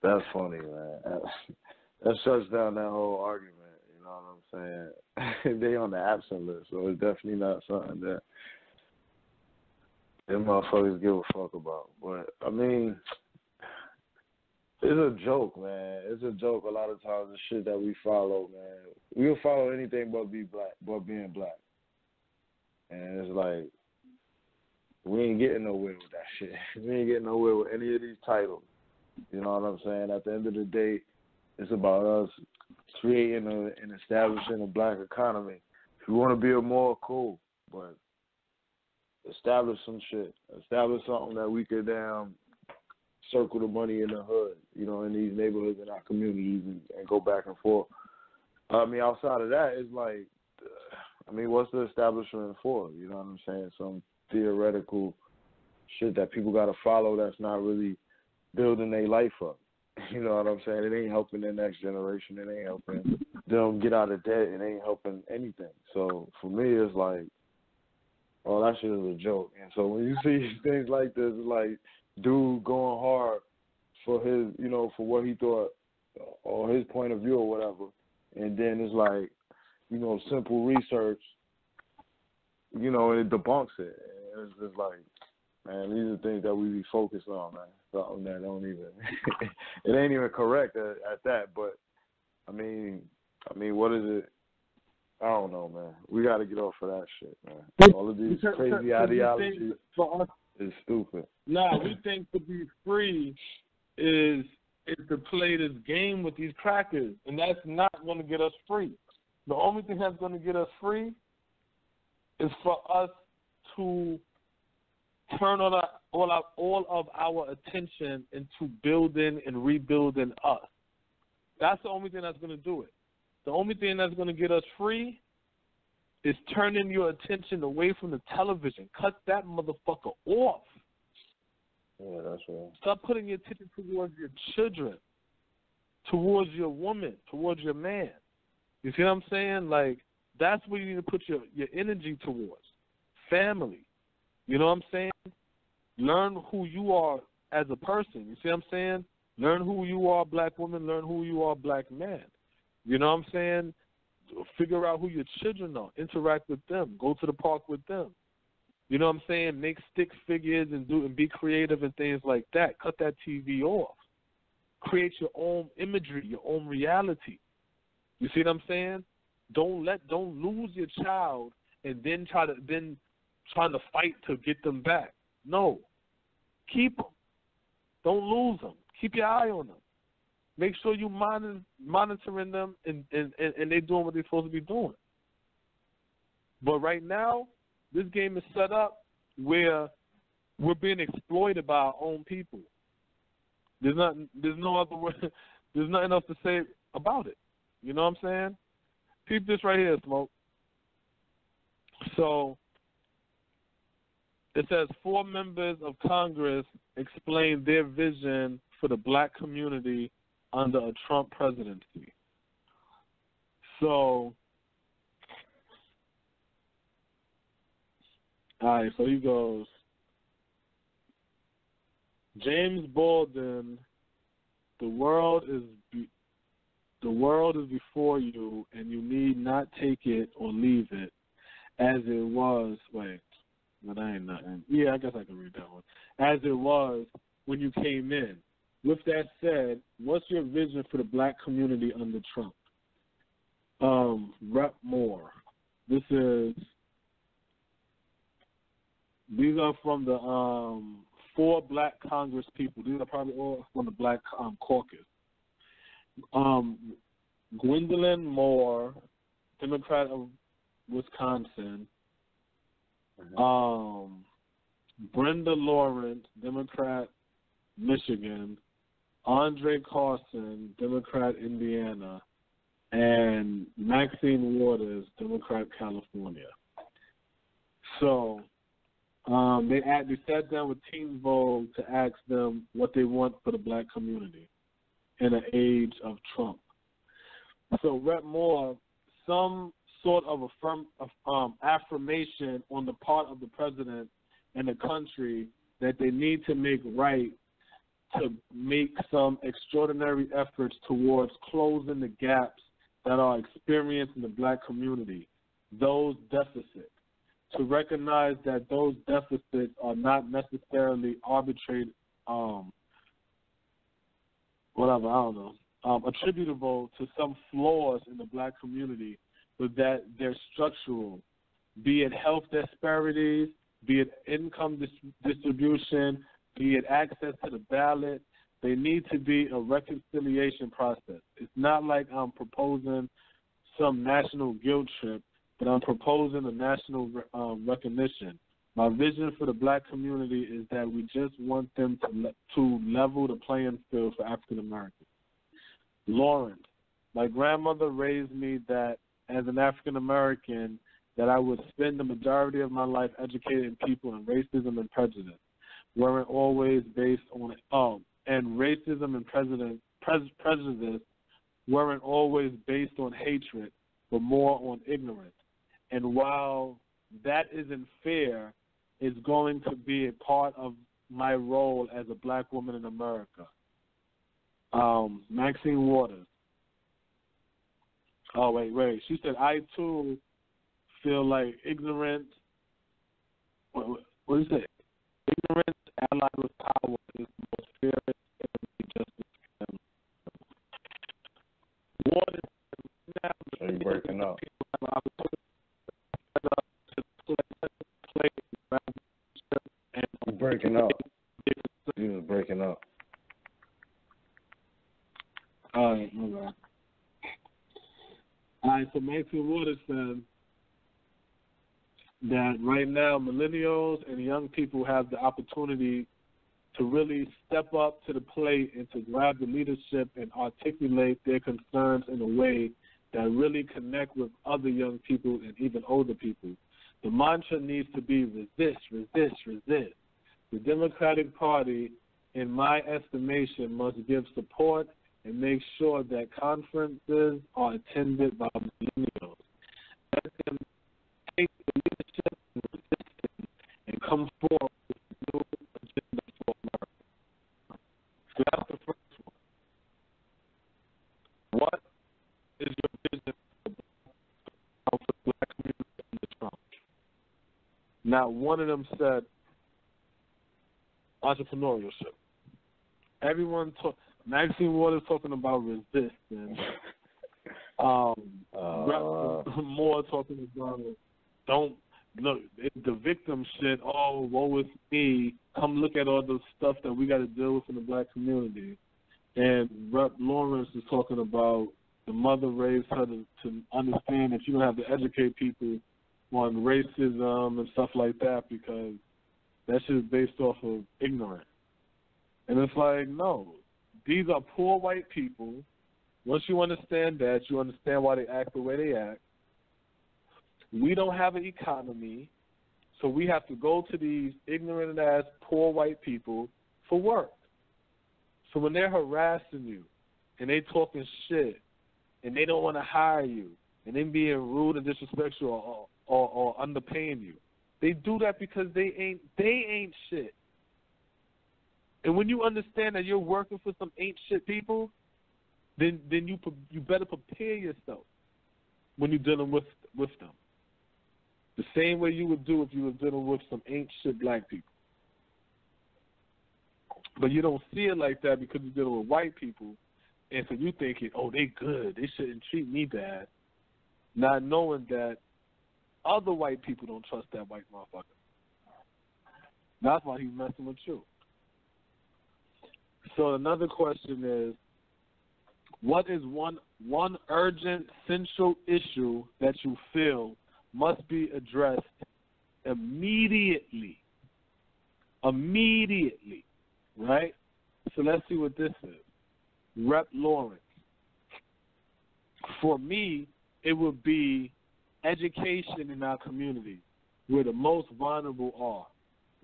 That's funny, man. That shuts down that whole argument. You know what I'm saying? They on the absent list, so it's definitely not something that them motherfuckers give a fuck about. But I mean, it's a joke, man. It's a joke a lot of times, the shit that we follow, man. We'll follow anything but being black. And it's like, we ain't getting nowhere with that shit. We ain't getting nowhere with any of these titles. You know what I'm saying? At the end of the day, it's about us creating and establishing a black economy. If you want to build more, cool. But establish some shit. Establish something that we could circle the money in the hood, you know, in these neighborhoods, in our communities, and go back and forth. I mean, outside of that, it's like, what's the establishment for? You know what I'm saying? Some theoretical shit that people got to follow that's not really building their life up. You know what I'm saying? It ain't helping the next generation. It ain't helping them get out of debt. It ain't helping anything. So for me, it's like, oh, that shit is a joke. And so when you see things like this, it's like dude going hard for his, you know, for what he thought or his point of view or whatever, and then it's like, you know, simple research, you know, it debunks it. And it's just like, man, these are things that we be focused on, man. Something that don't even, it ain't even correct at that. But I mean, what is it? I don't know, man. We got to get off of that shit, man. All of these crazy ideologies is stupid. Nah, we think to be free is to play this game with these crackers, and that's not going to get us free. The only thing that's going to get us free is for us to turn on all of our attention into building and rebuilding us. That's the only thing that's going to do it. The only thing that's going to get us free is turning your attention away from the television. Cut that motherfucker off. Yeah, that's right. Stop putting your attention towards your children, towards your woman, towards your man. You see what I'm saying? Like, that's where you need to put your energy towards. Family. You know what I'm saying? Learn who you are as a person. You see what I'm saying? Learn who you are, black woman. Learn who you are, black man. You know what I'm saying? Figure out who your children are. Interact with them. Go to the park with them. You know what I'm saying? Make stick figures and be creative and things like that. Cut that TV off. Create your own imagery, your own reality. You see what I'm saying? Don't lose your child and then trying to fight to get them back. No. Keep them. Don't lose them. keep your eye on them. Make sure you monitoring them and they doing what they're supposed to be doing. But right now, this game is set up where we're being exploited by our own people. There's no other way. There's nothing else to say about it. You know what I'm saying? Keep this right here, Smoke. So it says 4 members of Congress explained their vision for the black community under a Trump presidency. So, all right, so he goes, James Baldwin, the world is before you, and you need not take it or leave it as it was. Wait, no, that ain't nothing. Yeah, I guess I can read that one. As it was when you came in. With that said, what's your vision for the black community under Trump? Rep more. These are from the 4 black Congress people. These are probably all from the black caucus. Gwendolyn Moore, Democrat of Wisconsin. Brenda Lawrence, Democrat, Michigan. Andre Carson, Democrat, Indiana. And Maxine Waters, Democrat, California. So they sat down with Teen Vogue to ask them what they want for the black community in an age of Trump. So Rep Moore, some sort of affirmation on the part of the president and the country that they need to make right to make some extraordinary efforts towards closing the gaps that are experienced in the black community, those deficits, to recognize that those deficits are not necessarily arbitrary, attributable to some flaws in the black community, but that they're structural, be it health disparities, be it income distribution, be it access to the ballot. They need to be a reconciliation process. It's not like I'm proposing some national guilt trip, but I'm proposing a national recognition. My vision for the black community is that we just want them to level the playing field for African Americans. Lawrence, my grandmother raised me that as an African American, that I would spend the majority of my life educating people in racism and prejudice weren't always based on and racism and prejudice weren't always based on hatred, but more on ignorance. And while that isn't fair, it's going to be a part of my role as a black woman in America. Maxine Waters. Oh, wait. She said, I too feel like ignorance. What do you say? Ignorance allied with power is the most fearless enemy justice. Waters. So you're breaking up. You're breaking up. You was breaking up. All right, my bad. All right, so Maxine Waters said that right now millennials and young people have the opportunity to really step up to the plate and to grab the leadership and articulate their concerns in a way that really connect with other young people and even older people. The mantra needs to be resist, resist, resist. The Democratic Party, in my estimation, must give support and make sure that conferences are attended by millennials. Let them take the leadership and resistance and come forward with a new agenda for America. So that's the first one. What is your vision for the black community under Trump? Now, one of them said entrepreneurship. Everyone Maxine Waters talking about resistance. More talking about don't look the victim shit. Oh, woe is me. Come look at all the stuff that we got to deal with in the black community. And Rep. Lawrence is talking about the mother raised her to understand that you don't have to educate people on racism and stuff like that because that shit is based off of ignorance. And it's like, no, these are poor white people. Once you understand that, you understand why they act the way they act. We don't have an economy, so we have to go to these ignorant-ass poor white people for work. So when they're harassing you and they talking shit and they don't want to hire you and they being rude and disrespectful or underpaying you, they do that because they ain't shit. And when you understand that you're working for some ain't shit people, then you better prepare yourself when you're dealing with them. The same way you would do if you were dealing with some ain't shit black people. But you don't see it like that because you're dealing with white people, and so you thinking, oh, they good, they shouldn't treat me bad, not knowing that other white people don't trust that white motherfucker. That's why he's messing with you. So another question is, what is one urgent, central issue that you feel must be addressed immediately? Immediately, right? So let's see what this is. Rep. Lawrence. For me, it would be education in our community, where the most vulnerable are.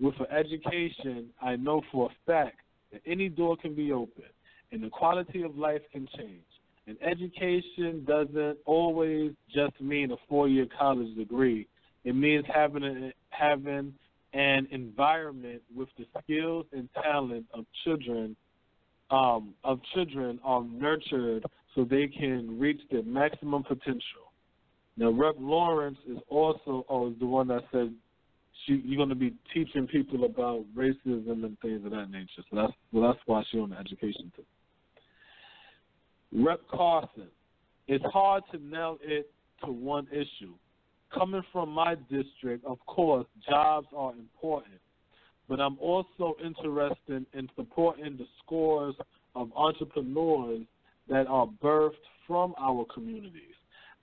With an education, I know for a fact that any door can be opened and the quality of life can change. And education doesn't always just mean a 4-year college degree. It means having an environment with the skills and talent of children are nurtured so they can reach their maximum potential. Now, Rep. Lawrence is also is the one that said you're going to be teaching people about racism and things of that nature. So that's why she's on the education too. Rep. Carson, it's hard to nail it to one issue. Coming from my district, of course, jobs are important, but I'm also interested in supporting the scores of entrepreneurs that are birthed from our communities.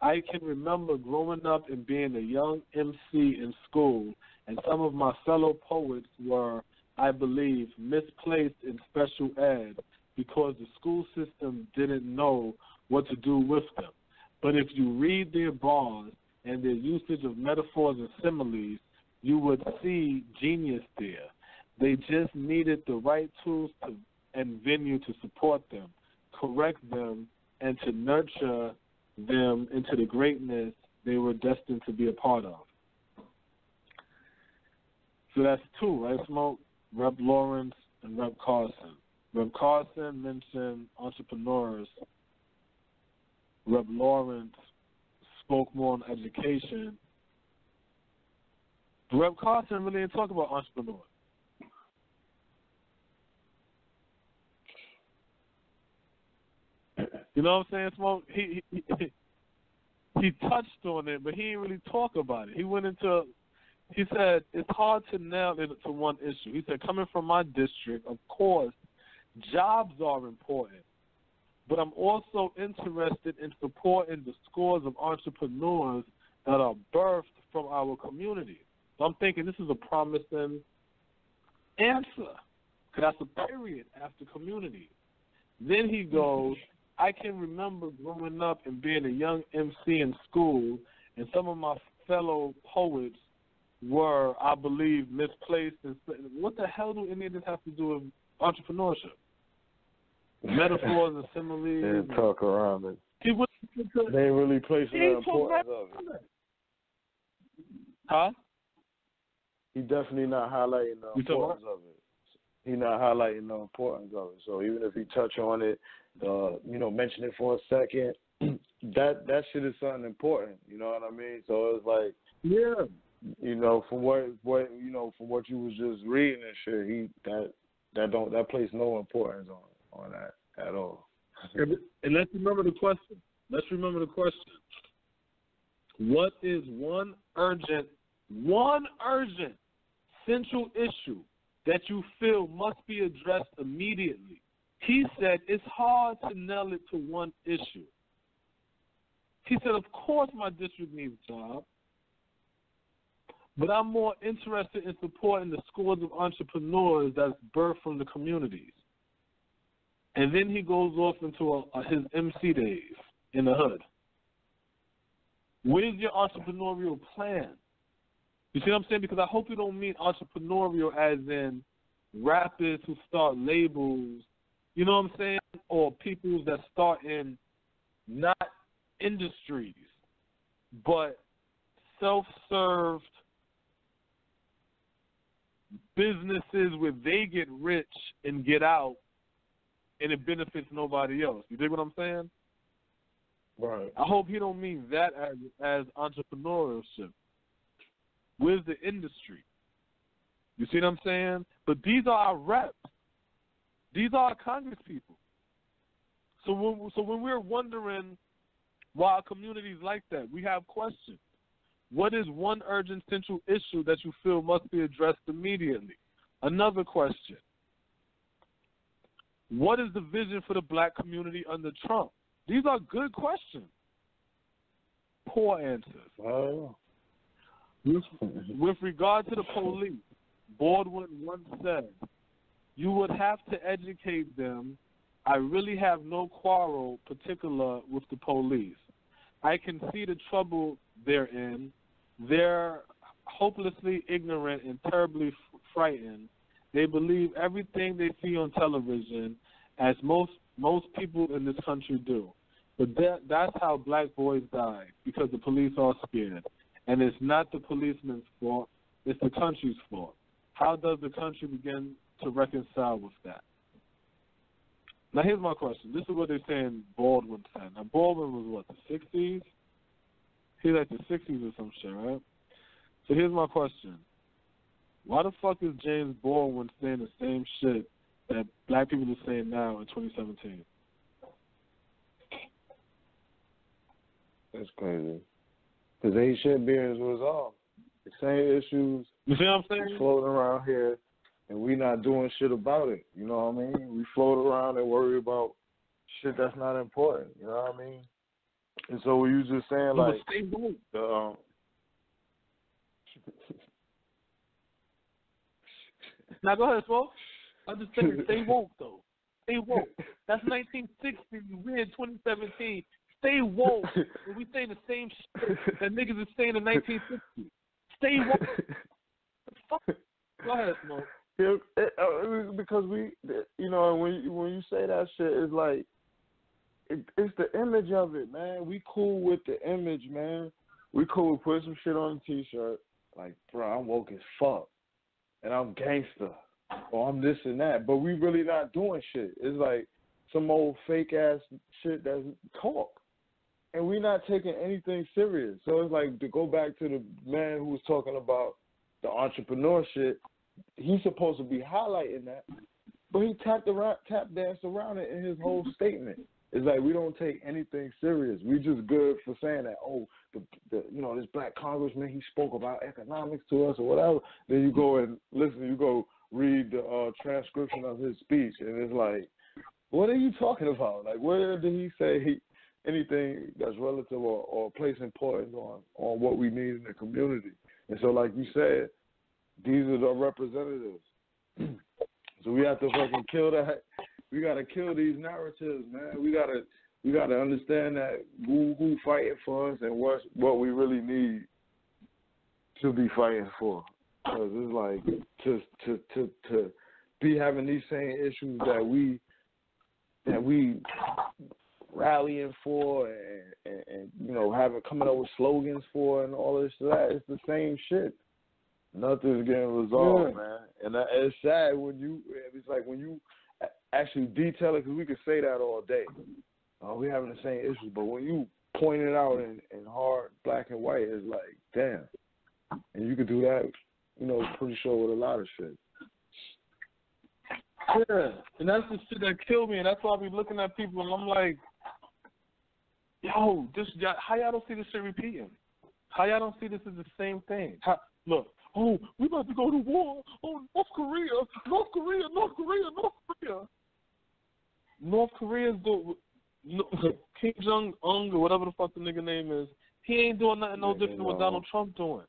I can remember growing up and being a young MC in school, and some of my fellow poets were, I believe, misplaced in special ed because the school system didn't know what to do with them. But if you read their bars and their usage of metaphors and similes, you would see genius there. They just needed the right tools and venue to support them, correct them, and to nurture them into the greatness they were destined to be a part of. So that's two, right, Smoke? Rep. Lawrence and Rep. Carson. Rep. Carson mentioned entrepreneurs. Rep. Lawrence spoke more on education. Rep. Carson really didn't talk about entrepreneurs. You know what I'm saying, Smoke? He touched on it, but he didn't really talk about it. He said, it's hard to nail it to one issue. He said, coming from my district, of course, jobs are important, but I'm also interested in supporting the scores of entrepreneurs that are birthed from our community. So I'm thinking this is a promising answer, because that's a period after community. Then he goes, I can remember growing up and being a young MC in school, and some of my fellow poets were, I believe, misplaced. What the hell do any of this have to do with entrepreneurship? Metaphors and similes. And talk around it. They ain't really placing the importance of it. Huh? He definitely not highlighting the importance of it. He not highlighting the importance of it. So even if he touch on it, mention it for a second, that shit is something important. You know what I mean? So it's like, yeah, from what you was just reading and shit, that places no importance on that at all. And let's remember the question. What is one urgent central issue that you feel must be addressed immediately? He said it's hard to nail it to one issue. He said, of course my district needs jobs, but I'm more interested in supporting the scores of entrepreneurs that's birthed from the communities. And then he goes off into his MC days in the hood. Where's your entrepreneurial plan? You see what I'm saying? Because I hope you don't mean entrepreneurial as in rappers who start labels, you know what I'm saying? Or people that start in not industries, but self-served businesses where they get rich and get out and it benefits nobody else. You dig what I'm saying? Right. I hope he don't mean that as entrepreneurship. Where's the industry? You see what I'm saying? But these are our reps. These are our Congress people. So when we're wondering why our communities like that, we have questions. What is one urgent central issue that you feel must be addressed immediately? Another question. What is the vision for the black community under Trump? These are good questions. Poor answers. Oh. With regard to the police, Baldwin once said, you would have to educate them. I really have no quarrel particular with the police. I can see the trouble they're in. They're hopelessly ignorant and terribly frightened. They believe everything they see on television, as most people in this country do. But that's how black boys die, because the police are scared. And it's not the policeman's fault, it's the country's fault. How does the country begin to reconcile with that? Now here's my question. This is what they're saying Baldwin said. Now Baldwin was what, the 60s? He's like the 60s or some shit, right? So here's my question. Why the fuck is James Baldwin saying the same shit that black people are saying now in 2017? That's crazy. Because they should be as was all. The same issues you see what I'm saying? Floating around here, and we not doing shit about it. You know what I mean? We float around and worry about shit that's not important. You know what I mean? And so we was just saying, like, now go ahead, folks. I'm just saying, stay woke, though. Stay woke. That's 1960. We're in 2017. Stay woke. And we saying the same shit that niggas is saying in 1960. Stay woke. Go ahead, Smoke. Because we, you know, when you say that shit, it's like, it's the image of it, man. We cool with the image, man. We cool with putting some shit on a T-shirt. Like, bro, I'm woke as fuck. And I'm gangster. Or I'm this and that. But we really not doing shit. It's like some old fake-ass shit that's talk. And we not taking anything serious. So it's like, to go back to the man who was talking about the entrepreneur shit, he's supposed to be highlighting that. But he tap danced around it in his whole statement. It's like we don't take anything serious. We just good for saying that, oh, the you know, this black congressman, he spoke about economics to us or whatever. Then you go and listen, you go read the transcription of his speech, and it's like, what are you talking about? Like, where did he say anything that's relative or place importance on what we need in the community? And so, like you said, these are the representatives. So we have to fucking kill that. We gotta kill these narratives, man. We gotta understand that who fighting for us and what we really need to be fighting for. Because it's like to be having these same issues that we rallying for and you know coming up with slogans for and all this that. It's the same shit. Nothing's getting resolved, man. And it's sad it's like when you actually detail it, because we could say that all day. We're having the same issues, but when you point it out in hard black and white, it's like, damn. And you could do that, you know, pretty sure with a lot of shit. Yeah, and that's the shit that killed me, and that's why I be looking at people, and I'm like, yo, how y'all don't see this shit repeating? How y'all don't see this as the same thing? Look, oh, we about to go to war. Oh, North Korea. North Korea's doing Kim Jong-un or whatever the fuck the nigga name is. He ain't doing nothing no different than what Donald Trump doing.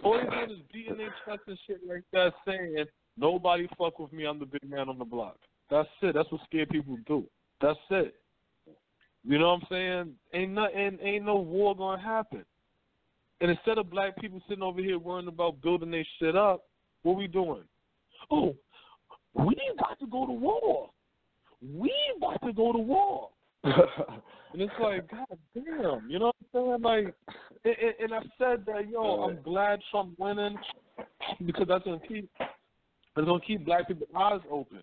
All he's doing is beating their chest and shit like that, saying, nobody fuck with me, I'm the big man on the block. That's it. That's what scared people do. That's it. You know what I'm saying? Ain't no war gonna happen. And instead of black people sitting over here worrying about building their shit up, what we doing? Oh, we ain't got to go to war. We ain't got to go to war. And it's like, God damn, you know what I'm saying? Like, and I said that, I'm glad Trump winning because that's gonna keep black people's eyes open.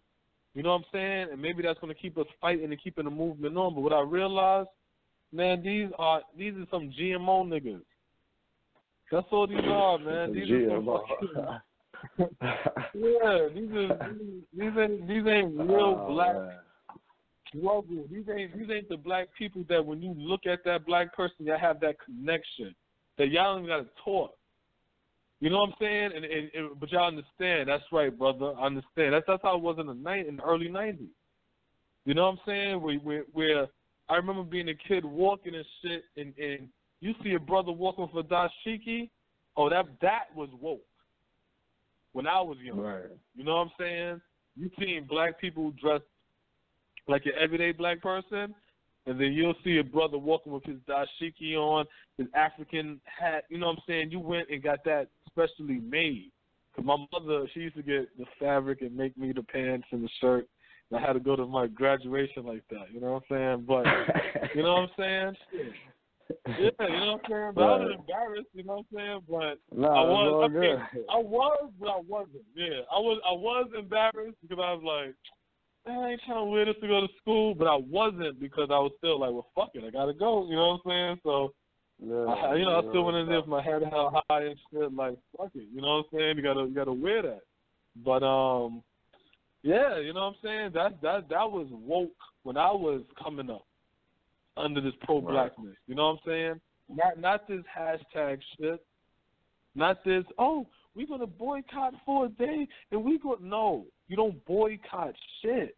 You know what I'm saying? And maybe that's gonna keep us fighting and keeping the movement on. But what I realized, man, these are some GMO niggas. That's all these are, man. These are some fucking, yeah, these ain't real black. Struggle. These ain't the black people that when you look at that black person, y'all have that connection that y'all don't even got to talk. You know what I'm saying? But y'all understand. That's right, brother. I understand. That's how it was in the early 90s. You know what I'm saying? Where I remember being a kid walking and shit, and you see a brother walking for dashiki. Oh, that was woke. When I was young, right. You know what I'm saying? You seen black people dressed like an everyday black person, and then you'll see a brother walking with his dashiki on, his African hat. You know what I'm saying? You went and got that specially made. Because my mother, she used to get the fabric and make me the pants and the shirt. And I had to go to my graduation like that. You know what I'm saying? But, you know what I'm saying? Shit. Yeah, you know what I'm saying? But I was embarrassed, you know what I'm saying? But no, I was, but I wasn't. Yeah, I was embarrassed because I was like, man, I ain't trying to wear this to go to school, but I wasn't because I was still like, well, fuck it, I gotta go. You know what I'm saying? So, I still went in there with my head held high and shit, like, fuck it. You know what I'm saying? You gotta wear that. But yeah, you know what I'm saying? That was woke when I was coming up under this pro-blackness. Right. You know what I'm saying? Not this hashtag shit. Not this, we're gonna boycott for a day and no. You don't boycott shit.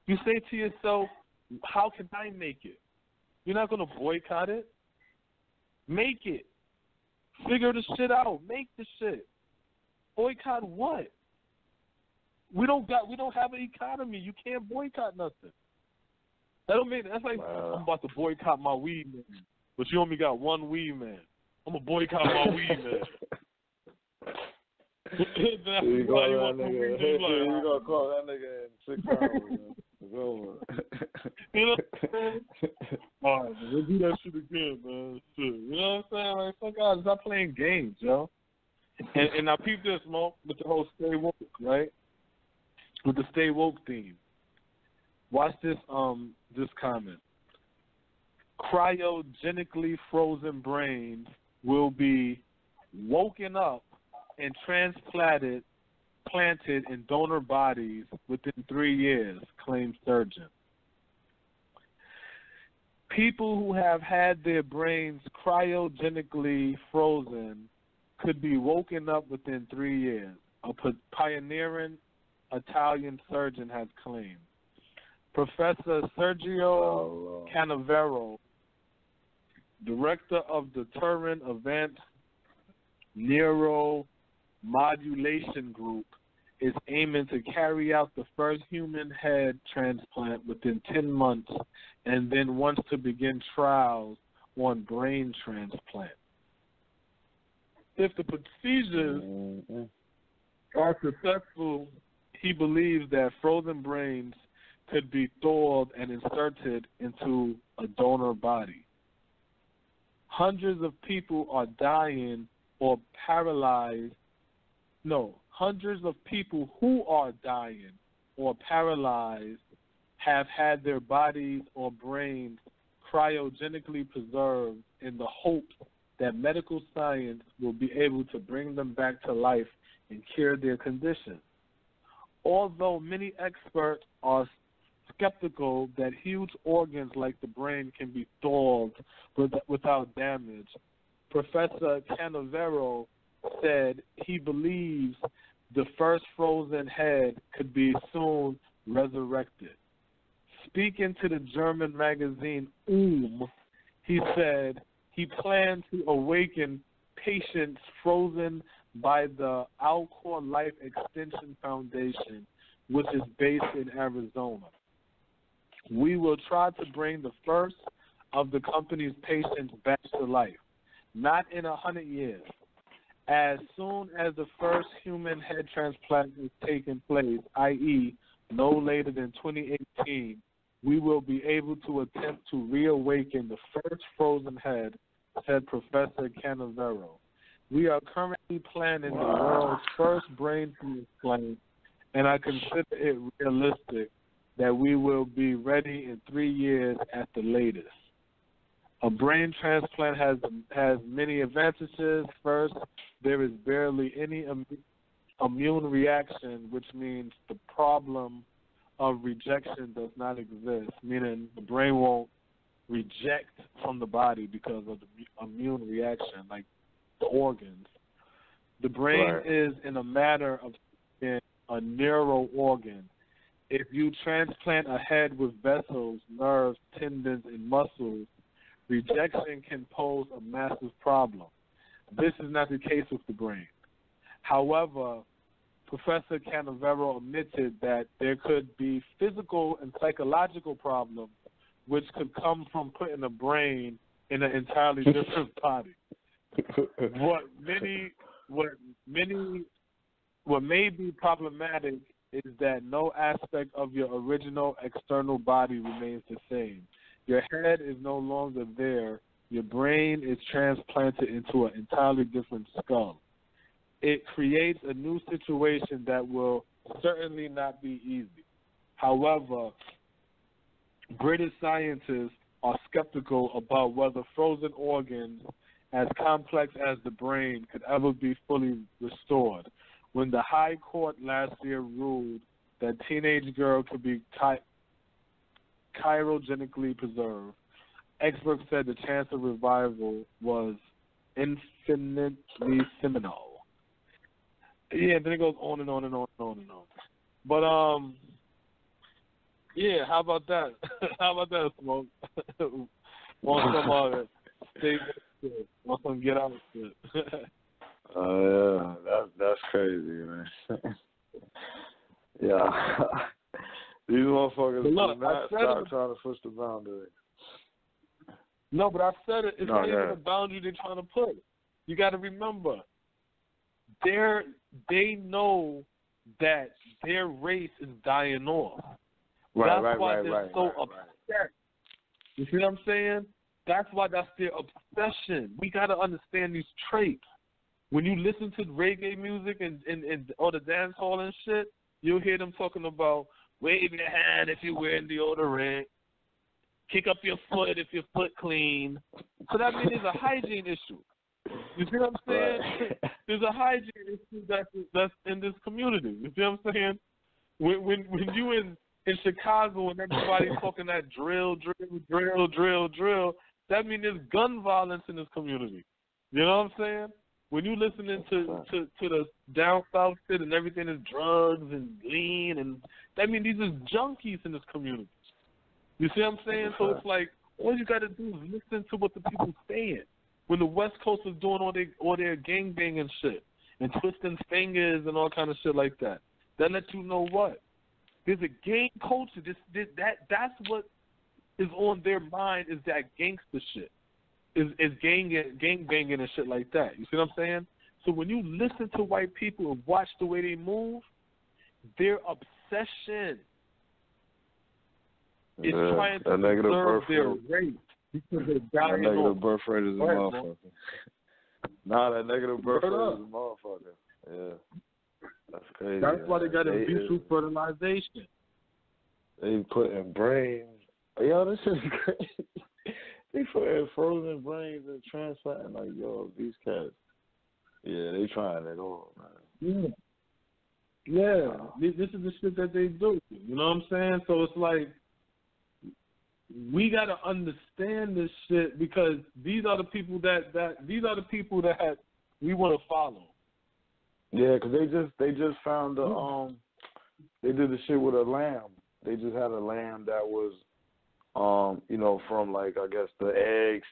You say to yourself, how can I make it? You're not going to boycott it. Make it. Figure the shit out. Make the shit. Boycott what? We don't have an economy. You can't boycott nothing. That don't mean that's like I'm about to boycott my weed man, but you only got one weed man. I'm gonna boycott my weed man. You gonna call that nigga in 6 hours. It's over. You know what I'm saying? All right, we'll do that shit again, man. Shit. You know what I'm saying? Like, fuck out, stop playing games, yo. And I peep this, Mo, with the whole stay woke, right? With the stay woke theme. Watch this comment. Cryogenically frozen brains will be woken up and planted in donor bodies within 3 years, claims surgeon. People who have had their brains cryogenically frozen could be woken up within 3 years, a pioneering Italian surgeon has claimed. Professor Sergio Canavero, director of the Turin Advanced Neuromodulation Group, is aiming to carry out the first human head transplant within 10 months and then wants to begin trials on brain transplant. If the procedures are successful, he believes that frozen brains could be thawed and inserted into a donor body. Hundreds of people are dying or paralyzed. No, hundreds of people who are dying or paralyzed have had their bodies or brains cryogenically preserved in the hope that medical science will be able to bring them back to life and cure their condition. Although many experts are skeptical that huge organs like the brain can be thawed without damage, Professor Canavero said he believes the first frozen head could be soon resurrected. Speaking to the German magazine he said he planned to awaken patients frozen by the Alcor Life Extension Foundation, which is based in Arizona. We will try to bring the first of the company's patients back to life, not in 100 years. As soon as the first human head transplant is taking place, i.e., no later than 2018, we will be able to attempt to reawaken the first frozen head, said Professor Canavero. We are currently planning the world's first brain transplant, and I consider it realistic that we will be ready in 3 years at the latest. A brain transplant has many advantages. First, there is barely any immune reaction, which means the problem of rejection does not exist, meaning the brain won't reject from the body because of the immune reaction, like the organs. The brain is in a matter of a neural organ. If you transplant a head with vessels, nerves, tendons, and muscles, rejection can pose a massive problem. This is not the case with the brain. However, Professor Canavero admitted that there could be physical and psychological problems which could come from putting a brain in an entirely different body. What may be problematic is that no aspect of your original external body remains the same. Your head is no longer there. Your brain is transplanted into an entirely different skull. It creates a new situation that will certainly not be easy. However, British scientists are skeptical about whether frozen organs as complex as the brain could ever be fully restored. When the High Court last year ruled that teenage girl could be cryogenically preserved, experts said the chance of revival was infinitely seminal. Yeah, then it goes on and on and on and on and on. But yeah, how about that? How about that, Smoke? Want some want some get out shit? Yeah, that's crazy, man. Yeah. These motherfuckers do not stop trying to push the boundary. No, but I said it. It's not even a boundary they're trying to put. You got to remember, they know that their race is dying off. That's why they're so upset. You see what I'm saying? That's why that's their obsession. We got to understand these traits. When you listen to reggae music and or the dance hall and shit, you'll hear them talking about wave your hand if you're wearing deodorant, kick up your foot if your foot clean. So that means there's a hygiene issue. You see what I'm saying? Right. There's a hygiene issue that's in this community. You see what I'm saying? When you in Chicago and everybody's talking that drill, that means there's gun violence in this community. You know what I'm saying? When you listening to the down south shit and everything is drugs and lean, and that means these are junkies in this community. You see what I'm saying? So it's like all you got to do is listen to what the people saying. When the West Coast was doing all their gangbang and shit and twisting fingers and all kind of shit like that, that lets you know what there's a gang culture. That's what is on their mind is that gangster shit. Is gang banging and shit like that. You see what I'm saying? So when you listen to white people and watch the way they move, their obsession is trying to preserve their race because they're dying off. That negative birth rate is a motherfucker. Nah, that negative birth rate is a motherfucker. Yeah. That's crazy. That's why they got induced fertilization. They put in brains. Yo, this is crazy. They put in frozen brains and transplanting like, yo, these cats. Yeah, they trying it all, man. Yeah. This is the shit that they do. You know what I'm saying? So it's like, we got to understand this shit because these are the people that we want to follow. Yeah, because they just found they did the shit with a lamb they just had a lamb that was, from like I guess the eggs,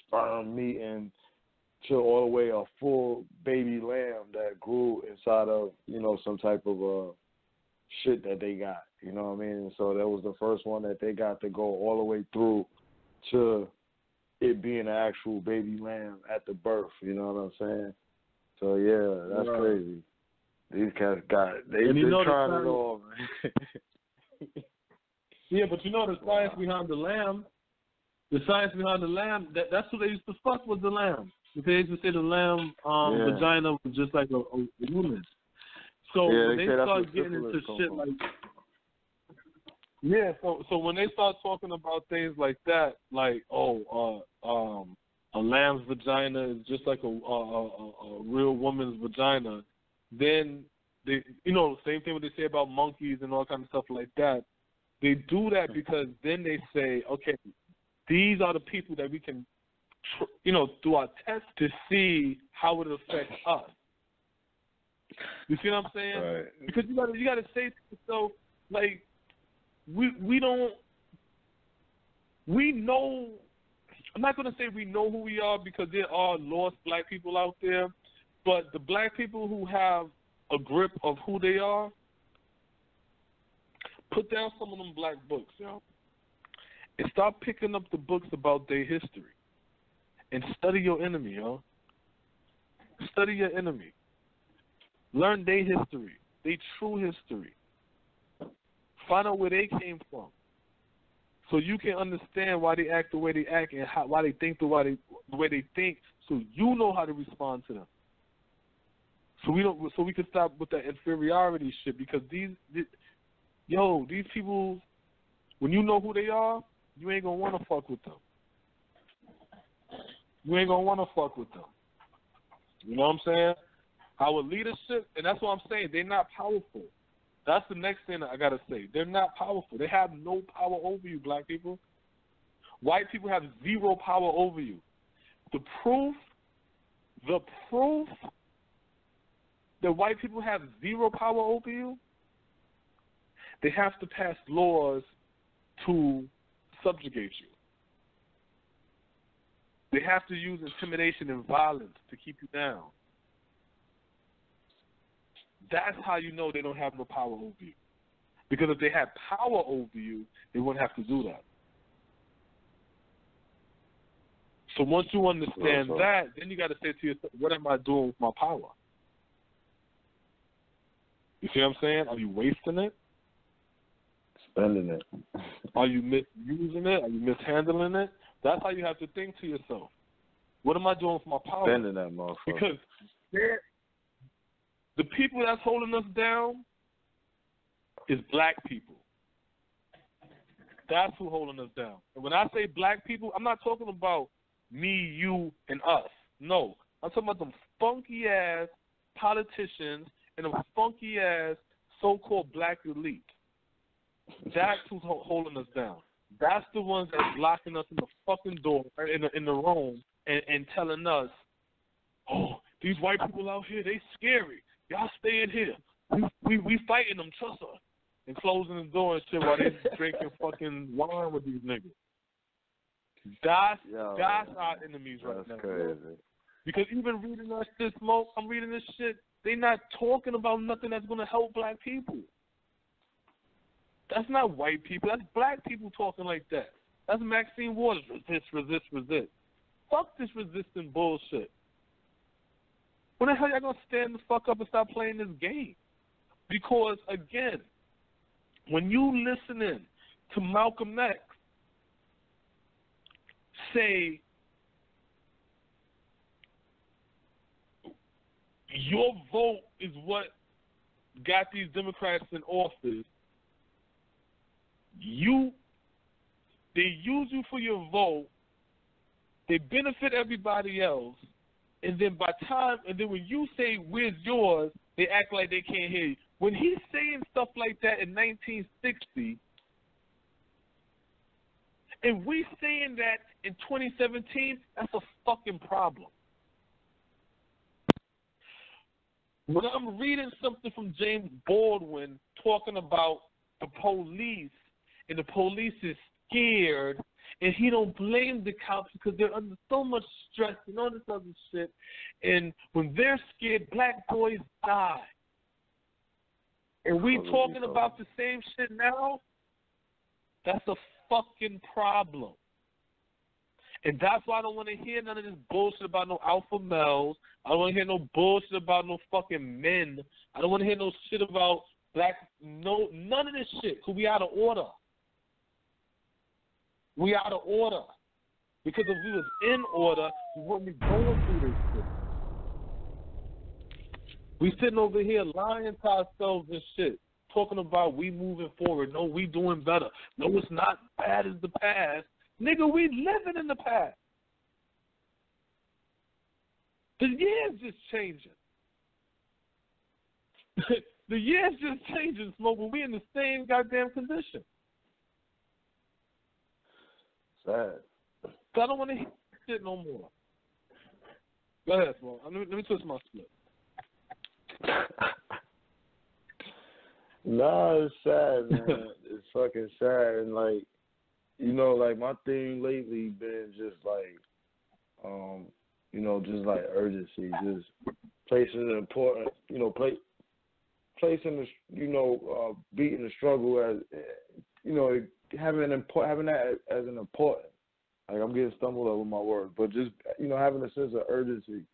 sperm meeting to all the way a full baby lamb that grew inside of some type of shit that they got. You know what I mean? And so that was the first one that they got to go all the way through to it being an actual baby lamb at the birth. You know what I'm saying? So yeah, that's crazy. These cats they trying it all, man. Yeah, but the science behind the lamb. The science behind the lamb. That's what they used to fuck with the lamb. They used to say the lamb vagina was just like a woman. So when they start getting into shit like, so when they start talking about things like that, like a lamb's vagina is just like a real woman's vagina, then they, same thing what they say about monkeys and all kind of stuff like that. They do that because then they say, okay, these are the people that we can, do our tests to see how it affects us. You see what I'm saying? Right. Because you gotta say so. Like we know. I'm not gonna say we know who we are because there are lost black people out there, but the black people who have a grip of who they are, put down some of them black books, and start picking up the books about their history, and study your enemy, Study your enemy. Learn their history, their true history. Find out where they came from, so you can understand why they act the way they act and why they think the way they think. So you know how to respond to them. So we can stop with that inferiority shit because these people, when you know who they are, you ain't gonna want to fuck with them. You ain't gonna want to fuck with them. You know what I'm saying? Our leadership, and that's what I'm saying, they're not powerful. That's the next thing I got to say. They're not powerful. They have no power over you, black people. White people have zero power over you. The proof that white people have zero power over you, they have to pass laws to subjugate you. They have to use intimidation and violence to keep you down. That's how you know they don't have no power over you. Because if they had power over you, they wouldn't have to do that. So once you understand that, then you got to say to yourself, what am I doing with my power? You see what I'm saying? Are you wasting it? Spending it. Are you misusing it? Are you mishandling it? That's how you have to think to yourself. What am I doing with my power? Spending that motherfucker. Because the people that's holding us down is black people. That's who's holding us down. And when I say black people, I'm not talking about me, you, and us. No. I'm talking about them funky-ass politicians and them funky-ass so-called black elite. That's who's holding us down. That's the ones that's locking us in the fucking door, in the room, and telling us, oh, these white people out here, they scary. Y'all stay in here. We fighting them, trust us. And closing the door and shit while they drinking fucking wine with these niggas. That's our enemies right now. That's crazy. Because even reading that shit, Smoke, I'm reading this shit, they not talking about nothing that's going to help black people. That's not white people. That's black people talking like that. That's Maxine Waters. Resist. Fuck this resisting bullshit. When the hell y'all gonna stand the fuck up and stop playing this game? Because again, when you listening to Malcolm X say your vote is what got these Democrats in office, they use you for your vote, they benefit everybody else, and then when you say where's yours, they act like they can't hear you. When he's saying stuff like that in 1960, and we saying that in 2017, that's a fucking problem. When I'm reading something from James Baldwin talking about the police, and the police is scared, and he don't blame the cops because they're under so much stress and all this other shit. And when they're scared, black boys die. And we talking about the same shit now? That's a fucking problem. And that's why I don't want to hear none of this bullshit about no alpha males. I don't want to hear no bullshit about no fucking men. I don't want to hear no shit about black, none of this shit, because we out of order. We out of order. Because if we was in order, we wouldn't be going through this shit. We sitting over here lying to ourselves and shit, talking about we moving forward. No, we doing better. No, it's not bad as the past. Nigga, we living in the past. The year's just changing. The year's just changing, Smoke, but we in the same goddamn condition. Sad. So I don't want to hear shit no more. Go ahead, Smoke. Let me twist my split. Nah, it's sad, man. It's fucking sad. And, like, you know, like, my thing lately been just, like, you know, just, like, urgency. Just placing an important, you know, placing, the, you know, beating the struggle as, you know, having that as an important. Like, I'm getting stumbled over my words. But just, you know, having a sense of urgency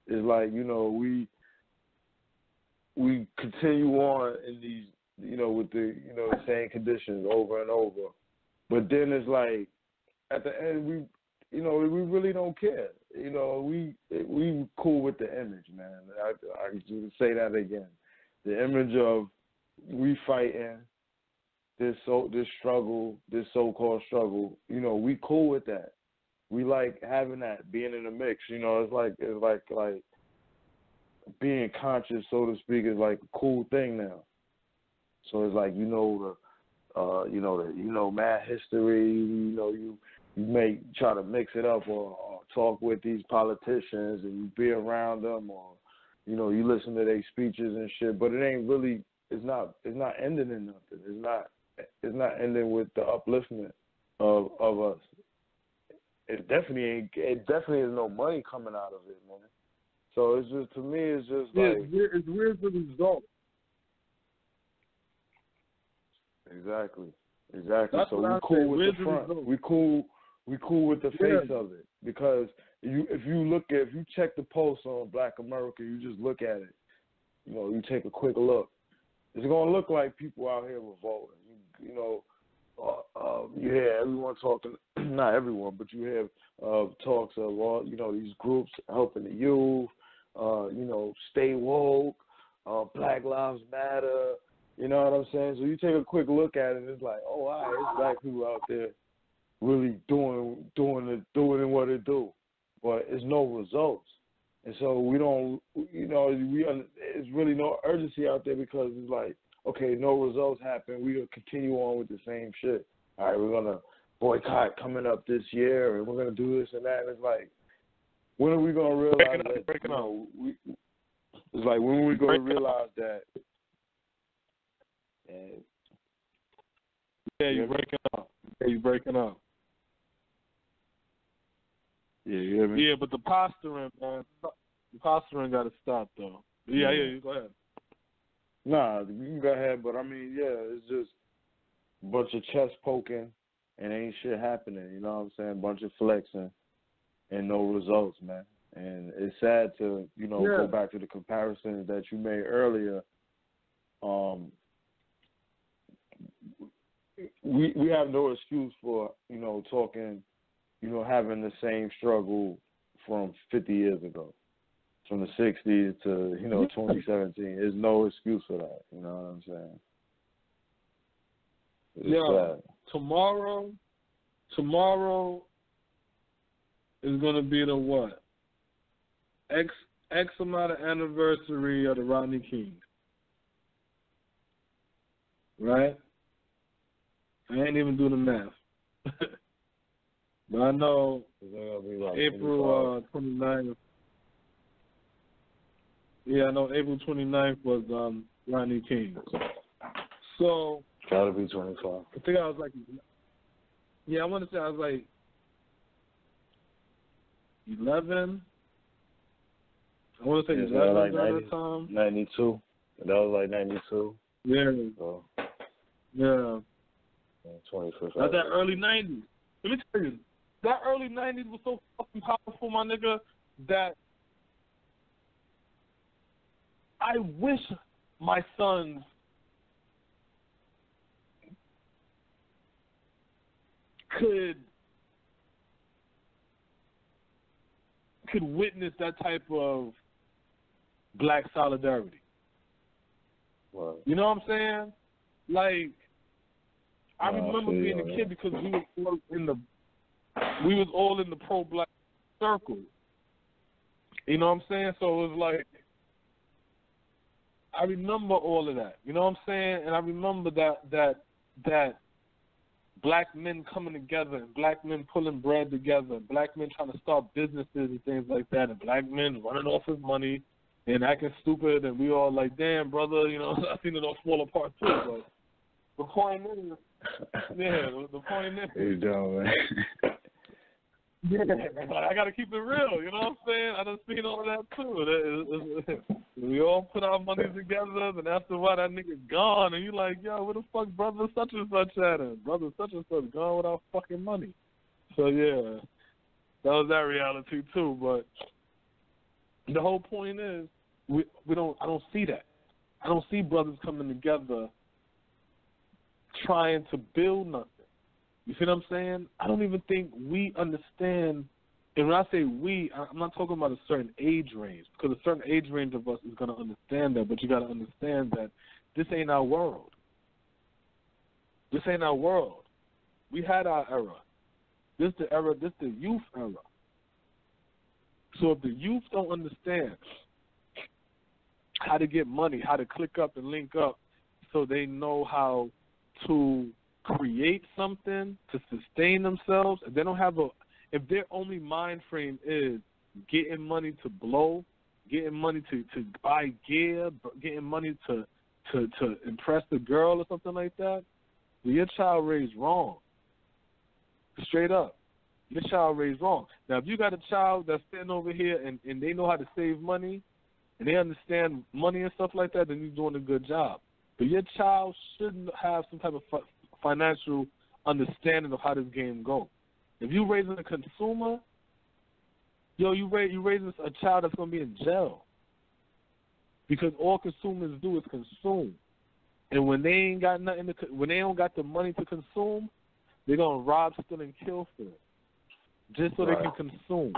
is, like, you know, we continue on in these, you know, with the, you know, the same conditions over and over. But then it's like, at the end, we really don't care. You know, we cool with the image, man. I just say that again. The image of we fighting this struggle, this so-called struggle. You know, we cool with that. We like having that, being in the mix. You know, it's like being conscious, so to speak, is like a cool thing now. So it's like, mad history. You know, you may try to mix it up or talk with these politicians and you be around them, or you know, you listen to their speeches and shit. But it ain't really. It's not ending in nothing. It's not ending with the upliftment of us. It definitely is no money coming out of it, man. So it's just, to me, it's just like... It's weird for the result. Exactly. That's So we cool with the front. Result. We cool with the face of it. Because if you check the post on Black America, you just look at it. You know, you take a quick look. It's going to look like people out here revolting. You know, you hear everyone talking, not everyone, but you hear talks of all, you know, these groups helping the youth, you know, stay woke, Black Lives Matter, you know what I'm saying? So you take a quick look at it, and it's like, oh, all right, it's black people out there really doing what they do, but it's no results. And so we don't, you know, it's really no urgency out there, because it's like, okay, no results happen. We're going to continue on with the same shit. All right, we're going to boycott coming up this year, and we're going to do this and that. And it's like, when are we going to realize it's like, when are we going to realize that? Yeah, you're breaking up. Yeah, you hear me? Yeah, but the posturing, man, got to stop, though. Yeah, you go ahead. Nah, you can go ahead, but I mean, yeah, it's just a bunch of chest poking and ain't shit happening, you know what I'm saying? A bunch of flexing and no results, man. And it's sad to, you know, go back to the comparisons that you made earlier. We have no excuse for, you know, talking, you know, having the same struggle from 50 years ago. From the 60s to, you know, 2017. There's no excuse for that. You know what I'm saying? It's sad. Tomorrow is going to be the what? X amount of anniversary of the Rodney King. Right? I ain't even doing the math. But I know April 29th. Yeah, I know April 29th was Rodney King. So Gotta be 25. I think I was like, yeah, I want to say I was like 11. I want to say 11 like during that time. 92. That was like 92. Yeah. So, yeah. 25th. That's that early 90s. Let me tell you, that early 90s was so fucking powerful, my nigga, that I wish my sons could witness that type of black solidarity. Wow. You know what I'm saying? Like, I remember being a kid because we was all in the pro-black circle. You know what I'm saying? So it was like, I remember all of that. You know what I'm saying? And I remember that black men coming together and black men pulling bread together and black men trying to start businesses and things like that and black men running off his money and acting stupid and we all like, damn, brother, you know, I seen it all fall apart too. But the point is, the point is. You doing, man? Yeah, I got to keep it real, you know what I'm saying? I done seen all of that too. We all put our money together, and after a while that nigga gone, and you like, yo, where the fuck brother such and such at? And brother such and such gone without fucking money. So yeah, that was that reality too. But the whole point is, I don't see that. I don't see brothers coming together trying to build nothing. You see what I'm saying? I don't even think we understand, and when I say we, I'm not talking about a certain age range, because a certain age range of us is going to understand that, but you got to understand that this ain't our world. This ain't our world. We had our era. This the era, this the youth era. So if the youth don't understand how to get money, how to click up and link up so they know how to create something to sustain themselves, if they don't have if their only mind frame is getting money to blow, getting money to buy gear, getting money to impress the girl or something like that, well, your child raised wrong. Straight up. Your child raised wrong. Now, if you got a child that's sitting over here and they know how to save money and they understand money and stuff like that, then you're doing a good job. But your child shouldn't have some type of financial understanding of how this game goes. If you're raising a consumer, you raising a child that's going to be in jail. Because all consumers do is consume. And when they ain't got nothing when they don't got the money to consume, they're going to rob, steal, and kill for it. Just so they can consume.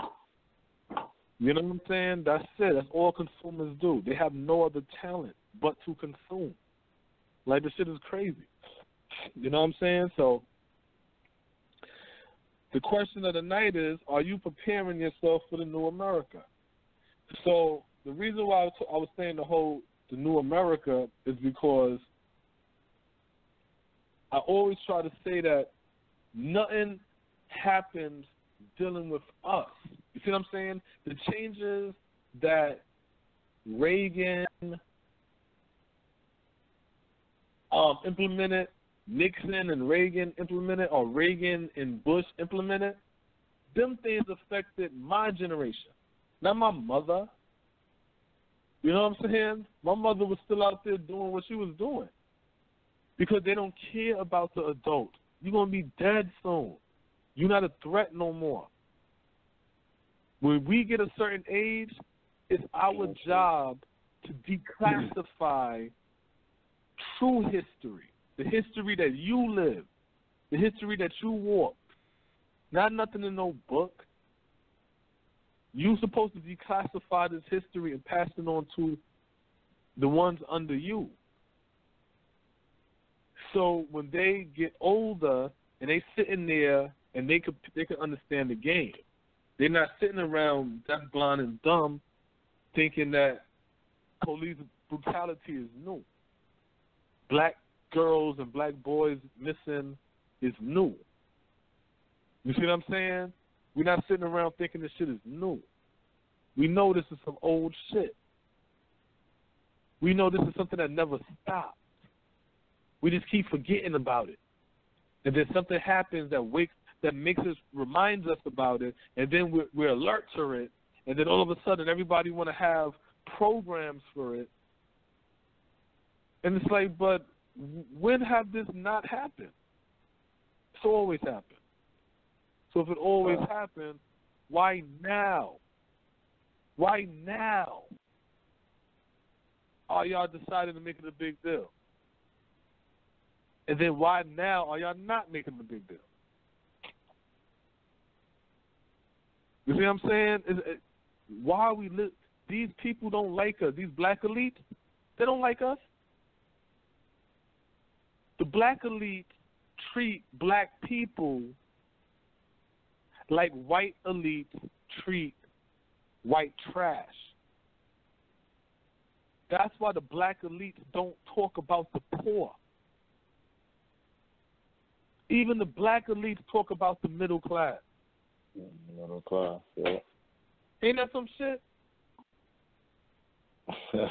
You know what I'm saying? That's it. That's all consumers do. They have no other talent but to consume. Like, this shit is crazy. You know what I'm saying? So the question of the night is, are you preparing yourself for the new America? So the reason why I was saying the new America is because I always try to say that nothing happens dealing with us. You see what I'm saying? The changes that Reagan implemented, Nixon and Reagan implemented, or Reagan and Bush implemented, them things affected my generation, not my mother. You know what I'm saying? My mother was still out there doing what she was doing because they don't care about the adult. You're going to be dead soon. You're not a threat no more. When we get a certain age, it's our job to declassify true history, the history that you live, the history that you walk, not nothing in no book. You're supposed to declassify this history and pass it on to the ones under you. So when they get older and they sitting there and they can understand the game, they're not sitting around deaf, blind, and dumb thinking that police brutality is new. Black girls and black boys missing is new. You see what I'm saying? We're not sitting around thinking this shit is new. We know this is some old shit. We know this is something that never stopped. We just keep forgetting about it. And then something happens that makes us, reminds us about it, and then we're alert to it, and then all of a sudden everybody want to have programs for it. And it's like, but when have this not happened? It's always happened. So if it always happened, why now? Why now are y'all deciding to make it a big deal? And then why now are y'all not making it a big deal? You see what I'm saying? Why are we these people don't like us. These black elites, they don't like us. The black elites treat black people like white elites treat white trash. That's why the black elites don't talk about the poor. Even the black elites talk about the middle class. Middle class, yeah. Ain't that some shit?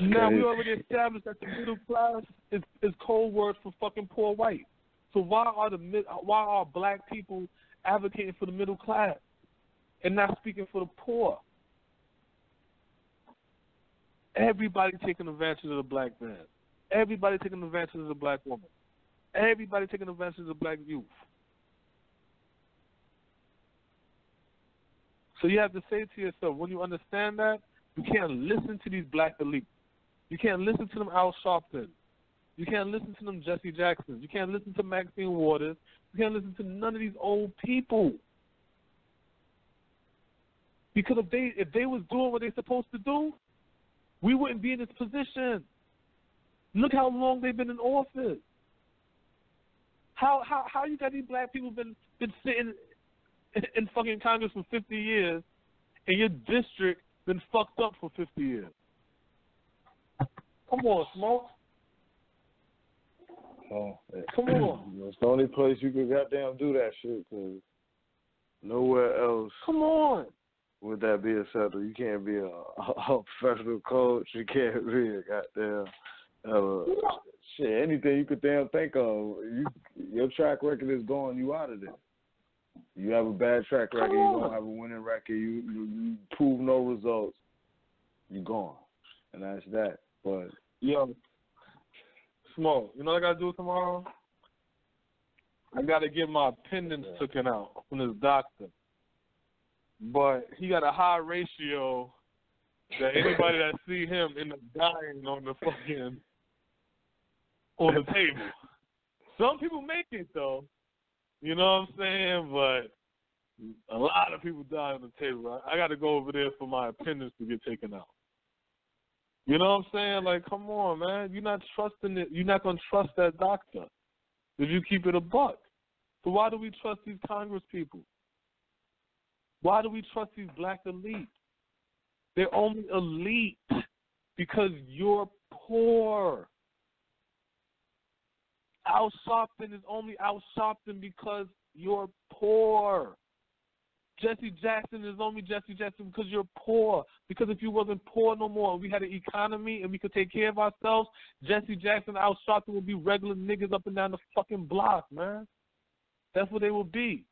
Now we already established that the middle class is code word for fucking poor white. So why are black people advocating for the middle class and not speaking for the poor? Everybody taking advantage of the black man. Everybody taking advantage of the black woman. Everybody taking advantage of the black youth. So you have to say to yourself, when you understand that, you can't listen to these black elites. You can't listen to them Al Sharpton. You can't listen to them Jesse Jackson. You can't listen to Maxine Waters. You can't listen to none of these old people. Because if they was doing what they're supposed to do, we wouldn't be in this position. Look how long they've been in office. How you got these black people been sitting in fucking Congress for 50 years, and your district been fucked up for 50 years? Come on, Smoke. Oh, come on. It's the only place you could goddamn do that shit, because nowhere else. Come on. Would that be acceptable? You can't be a professional coach. You can't be a goddamn shit. Anything you could damn think of. Your track record is gone. You out of there. You have a bad track record. You don't have a winning record. You prove no results. You gone, and that's that. But yo, Smoke, you know what I gotta do tomorrow? I gotta get my appendix taken out from this doctor. But he got a high ratio that anybody that see him end up dying on the table. Some people make it though. You know what I'm saying? But a lot of people die on the table. I got to go over there for my appendix to get taken out. You know what I'm saying? Like, come on, man. You're not trusting it. You're not going to trust that doctor if you keep it a buck. So why do we trust these Congress people? Why do we trust these black elites? They're only elite because you're poor. Al Sharpton is only Al Sharpton because you're poor. Jesse Jackson is only Jesse Jackson because you're poor. Because if you wasn't poor no more and we had an economy and we could take care of ourselves, Jesse Jackson and Al Sharpton would be regular niggas up and down the fucking block, man. That's what they would be.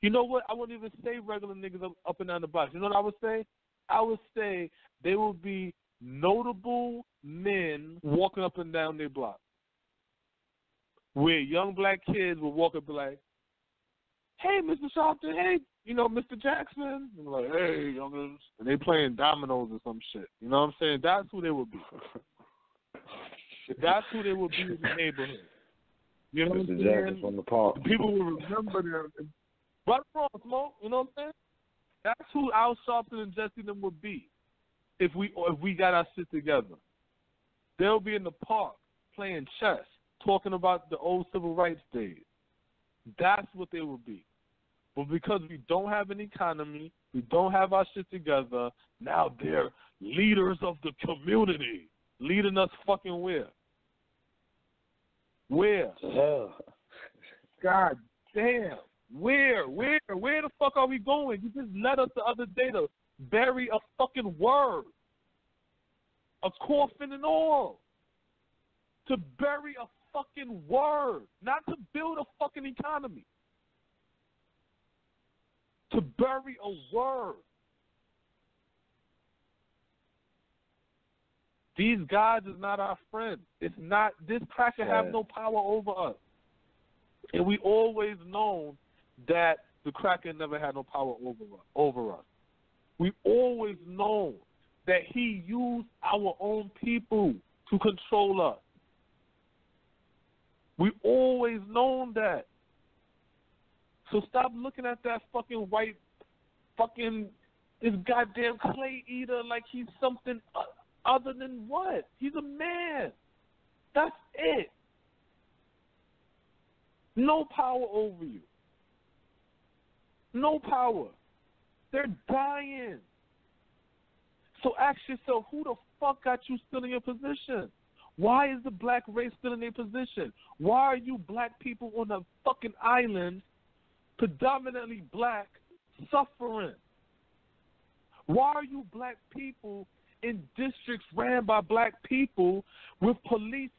You know what? I wouldn't even say regular niggas up and down the block. You know what I would say? I would say they would be notable men walking up and down their block. Where young black kids will walk up and be like, hey, Mr. Sharpton, hey, Mr. Jackson. And like, hey, youngers. And they playing dominoes or some shit. You know what I'm saying? That's who they would be. That's who they would be in the neighborhood. You know what I'm saying? Mr. Jackson from the park. People will remember them. Right from Smoke, you know what I'm saying? That's who Al Sharpton and Jesse them would be if we got our shit together. They'll be in the park playing chess, talking about the old civil rights days. That's what they will be. But because we don't have an economy, we don't have our shit together, now they're leaders of the community, leading us fucking where? Where? God damn. Where the fuck are we going? You just led us the other day to bury a fucking word, a coffin and all. To bury a fucking word, not to build a fucking economy. To bury a word. These guys is not our friends. It's not, this cracker have no power over us. And we always known that the cracker never had no power over us. We always known that he used our own people to control us. We always known that. So stop looking at that fucking white, this goddamn clay eater like he's something other than what? He's a man. That's it. No power over you. No power. They're dying. So ask yourself, who the fuck got you still in your position? Why is the black race still in their position? Why are you black people on a fucking island, predominantly black, suffering? Why are you black people in districts ran by black people with police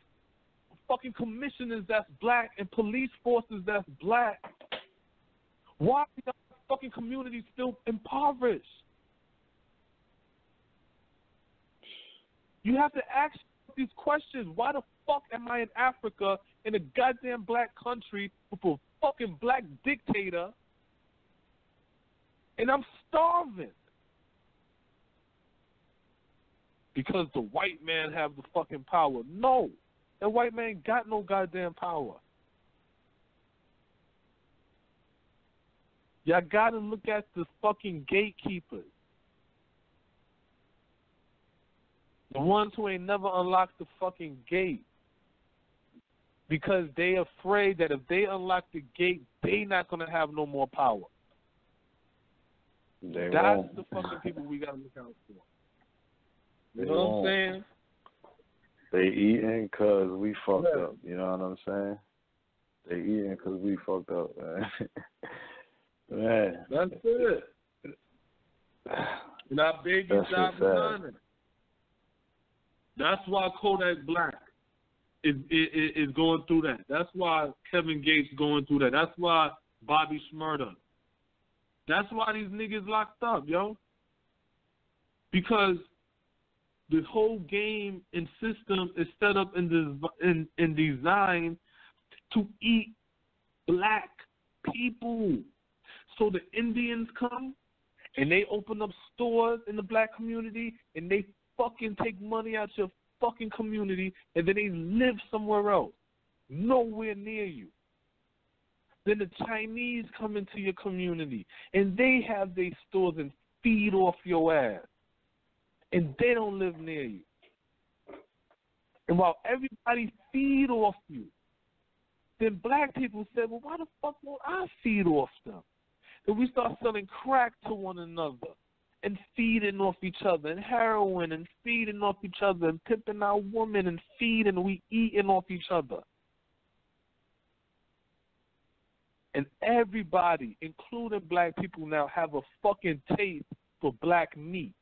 fucking commissioners that's black and police forces that's black? Why are the fucking communities still impoverished? You have to ask these questions. Why the fuck am I in Africa in a goddamn black country with a fucking black dictator and I'm starving? Because the white man have the fucking power. No, that white man got no goddamn power. Y'all gotta look at the fucking gatekeepers. The ones who ain't never unlocked the fucking gate. Because they afraid that if they unlock the gate, they not gonna have no more power. That's the fucking people we gotta look out for. You know what I'm saying? They eating because we fucked up. You know what I'm saying? They eating because we fucked up, man. Man. That's it. And our baby died behind it. That's why Kodak Black is going through that. That's why Kevin Gates going through that. That's why Bobby Shmurda. That's why these niggas locked up, yo. Because this whole game and system is set up and designed to eat black people. So the Indians come and they open up stores in the black community and they fucking take money out your fucking community and then they live somewhere else, nowhere near you. Then the Chinese come into your community and they have their stores and feed off your ass. And they don't live near you. And while everybody feed off you, then black people said, well, why the fuck won't I feed off them? Then we start selling crack to one another and feeding off each other and heroin and feeding off each other and pimping our women and feeding, we eating off each other. And everybody, including black people now, have a fucking taste for black meat.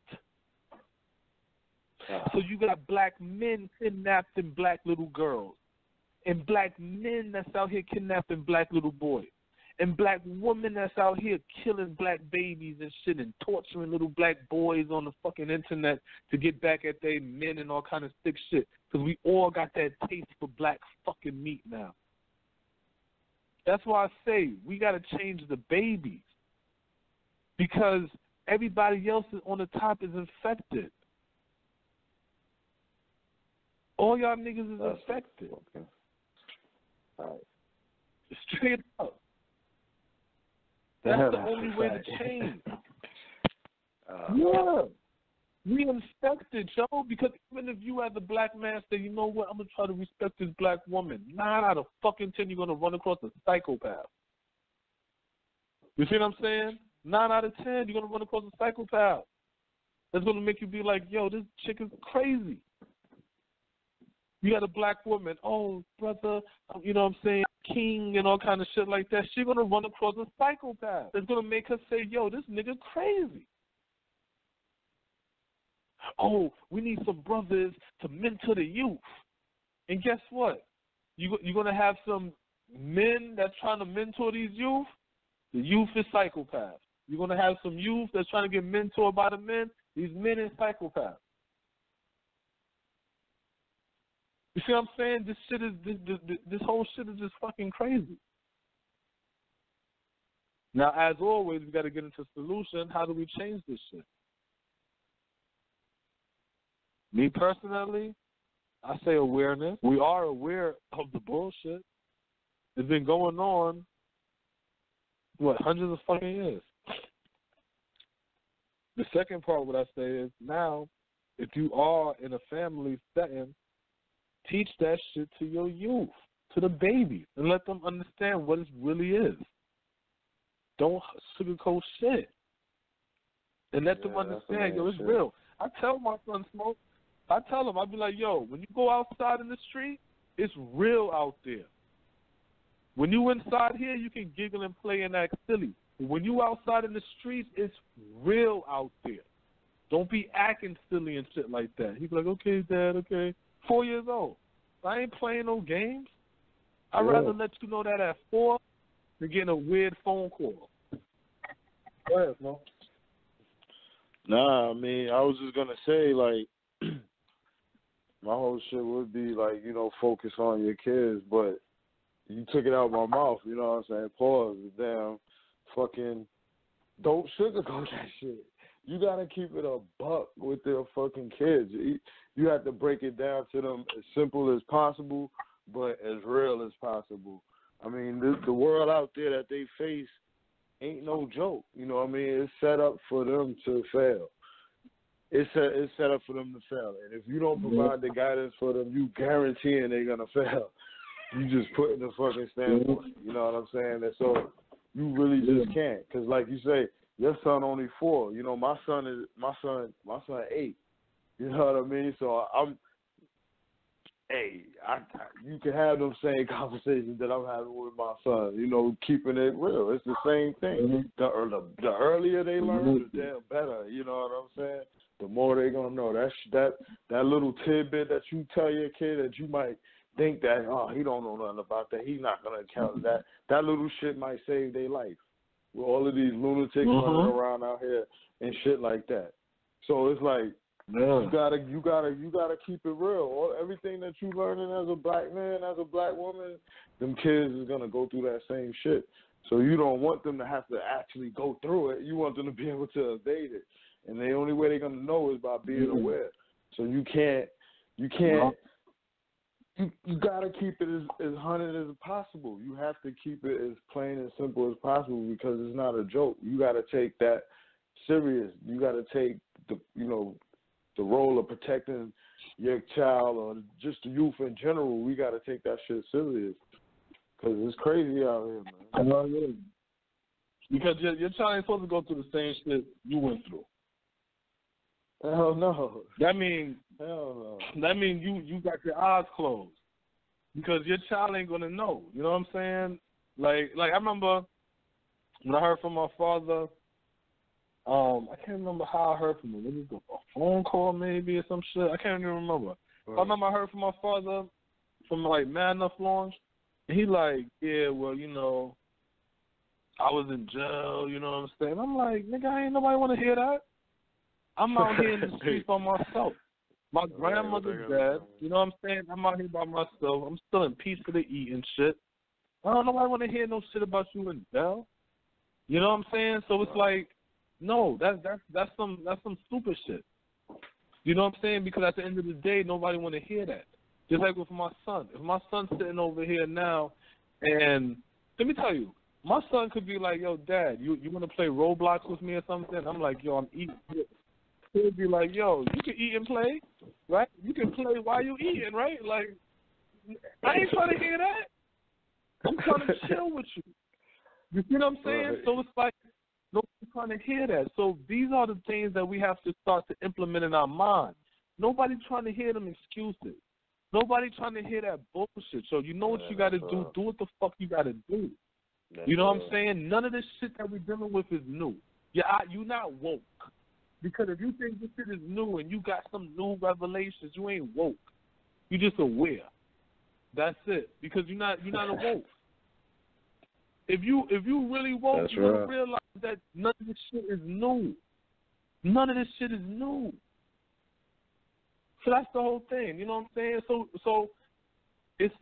So you got black men kidnapping black little girls, and black men that's out here kidnapping black little boys, and black women that's out here killing black babies and shit and torturing little black boys on the fucking internet to get back at their men and all kind of sick shit. Because we all got that taste for black fucking meat now. That's why I say we got to change the babies. Because everybody else on the top is infected. All y'all niggas is infected. Okay. All right. Straight up. That's the only way to change. Yeah. We infected, yo, because even if you as a black man say, you know what, I'm going to try to respect this black woman, 9 out of fucking 10 you're going to run across a psychopath. You see what I'm saying? 9 out of 10 you're going to run across a psychopath. That's going to make you be like, yo, this chick is crazy. You got a black woman, oh, brother, you know what I'm saying, king and all kind of shit like that. She's going to run across a psychopath. That's going to make her say, yo, this nigga crazy. Oh, we need some brothers to mentor the youth. And guess what? you're gonna have some men that's trying to mentor these youth. The youth is psychopaths. You're gonna have some youth that's trying to get mentored by the men. These men are psychopaths. You see what I'm saying? This whole shit is just fucking crazy. Now, as always, we got to get into solution. How do we change this shit? Me personally, I say awareness. We are aware of the bullshit. It's been going on, hundreds of fucking years. The second part, what I say is now, if you are in a family setting, teach that shit to your youth, to the babies, and let them understand what it really is. Don't sugarcoat shit. And let them understand, yo, it's real. I tell my son, Smoke, I tell him, I be like, yo, when you go outside in the street, it's real out there. When you inside here, you can giggle and play and act silly. But when you outside in the streets, it's real out there. Don't be acting silly and shit like that. He be like, okay, Dad, okay. 4 years old. I ain't playing no games. I'd rather let you know that at 4 than getting a weird phone call. Go ahead, Mo. Nah, I mean, I was just going to say, like, my whole shit would be, like, you know, focus on your kids, but you took it out of my mouth, you know what I'm saying? Pause. Damn, fucking, don't sugarcoat that shit. You got to keep it a buck with their fucking kids. You have to break it down to them as simple as possible, but as real as possible. I mean, the world out there that they face ain't no joke. You know what I mean? It's set up for them to fail. It's set up for them to fail. And if you don't provide the guidance for them, you guaranteeing they're going to fail. You just putting the fucking standpoint. You know what I'm saying? And so you really just can't. Because like you say, your son only 4. You know, my son 8. You know what I mean? So you can have them same conversations that I'm having with my son. You know, keeping it real. It's the same thing. The earlier they learn, the damn better. You know what I'm saying? The more they gonna know. That little tidbit that you tell your kid that you might think that he don't know nothing about that. He's not gonna count that. That little shit might save their life. With all of these lunatics running around out here and shit like that. So it's like you gotta keep it real. Everything that you learning as a black man, as a black woman, them kids is gonna go through that same shit. So you don't want them to have to actually go through it. You want them to be able to evade it. And the only way they're gonna know is by being aware. So you gotta keep it as hunted as possible. You have to keep it as plain and simple as possible because it's not a joke. You gotta take that serious. You gotta take the role of protecting your child or just the youth in general. We gotta take that shit serious because it's crazy out here, man. Because your child ain't supposed to go through the same shit you went through. Hell no. That means hell no. That means you got your eyes closed because your child ain't gonna know. You know what I'm saying? Like I remember when I heard from my father. I can't remember how I heard from him. Maybe a phone call, maybe or some shit. I can't even remember. Right. I remember I heard from my father from like Mad Enough launch, and he like, yeah, well, you know, I was in jail. You know what I'm saying? I'm like, nigga, ain't nobody want to hear that. I'm out here in the streets by myself. My grandmother's dead. You know what I'm saying? I'm out here by myself. I'm still in peace to the eat and shit. I don't nobody want to hear no shit about you in jail. You know what I'm saying? So it's like, no, that's some stupid shit. You know what I'm saying? Because at the end of the day, nobody want to hear that. Just like with my son. If my son's sitting over here now, and let me tell you, my son could be like, yo, Dad, you want to play Roblox with me or something? I'm like, yo, I'm eating. He'll be like, yo, you can eat and play, right? You can play while you eating, right? Like, I ain't trying to hear that. I'm trying to chill with you. You see what I'm saying? Right. So it's like, nobody's trying to hear that. So these are the things that we have to start to implement in our mind. Nobody's trying to hear them excuses. Nobody trying to hear that bullshit. So you know what you got to do. Do what the fuck you got to do. You know what I'm saying? None of this shit that we're dealing with is new. You're not woke. Because if you think this shit is new and you got some new revelations, you ain't woke. You just aware. That's it. Because you're not a woke. If you really woke, That's you're right. gonna realize that none of this shit is new. None of this shit is new. So that's the whole thing. You know what I'm saying? So it's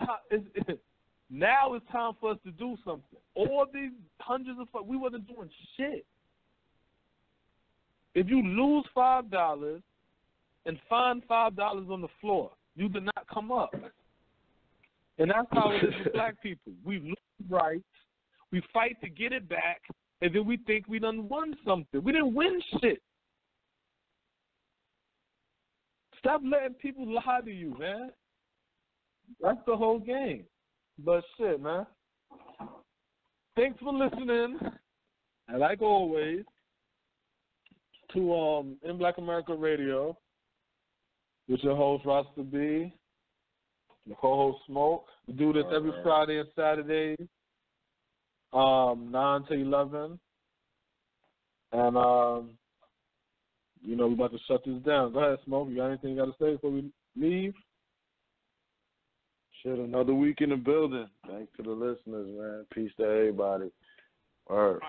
now it's time for us to do something. All these hundreds of we wasn't doing shit. If you lose $5 and find $5 on the floor, you did not come up. And that's how it is with black people. We lose rights, we fight to get it back, and then we think we done won something. We didn't win shit. Stop letting people lie to you, man. That's the whole game. But shit, man. Thanks for listening. And like always, to In Black America Radio, with your host Rasta B, the co-host Smoke. We do this every Friday and Saturday, 9 to 11. And, we're about to shut this down. Go ahead, Smoke. You got anything you got to say before we leave? Shit, another week in the building. Thanks to the listeners, man. Peace to everybody. All right.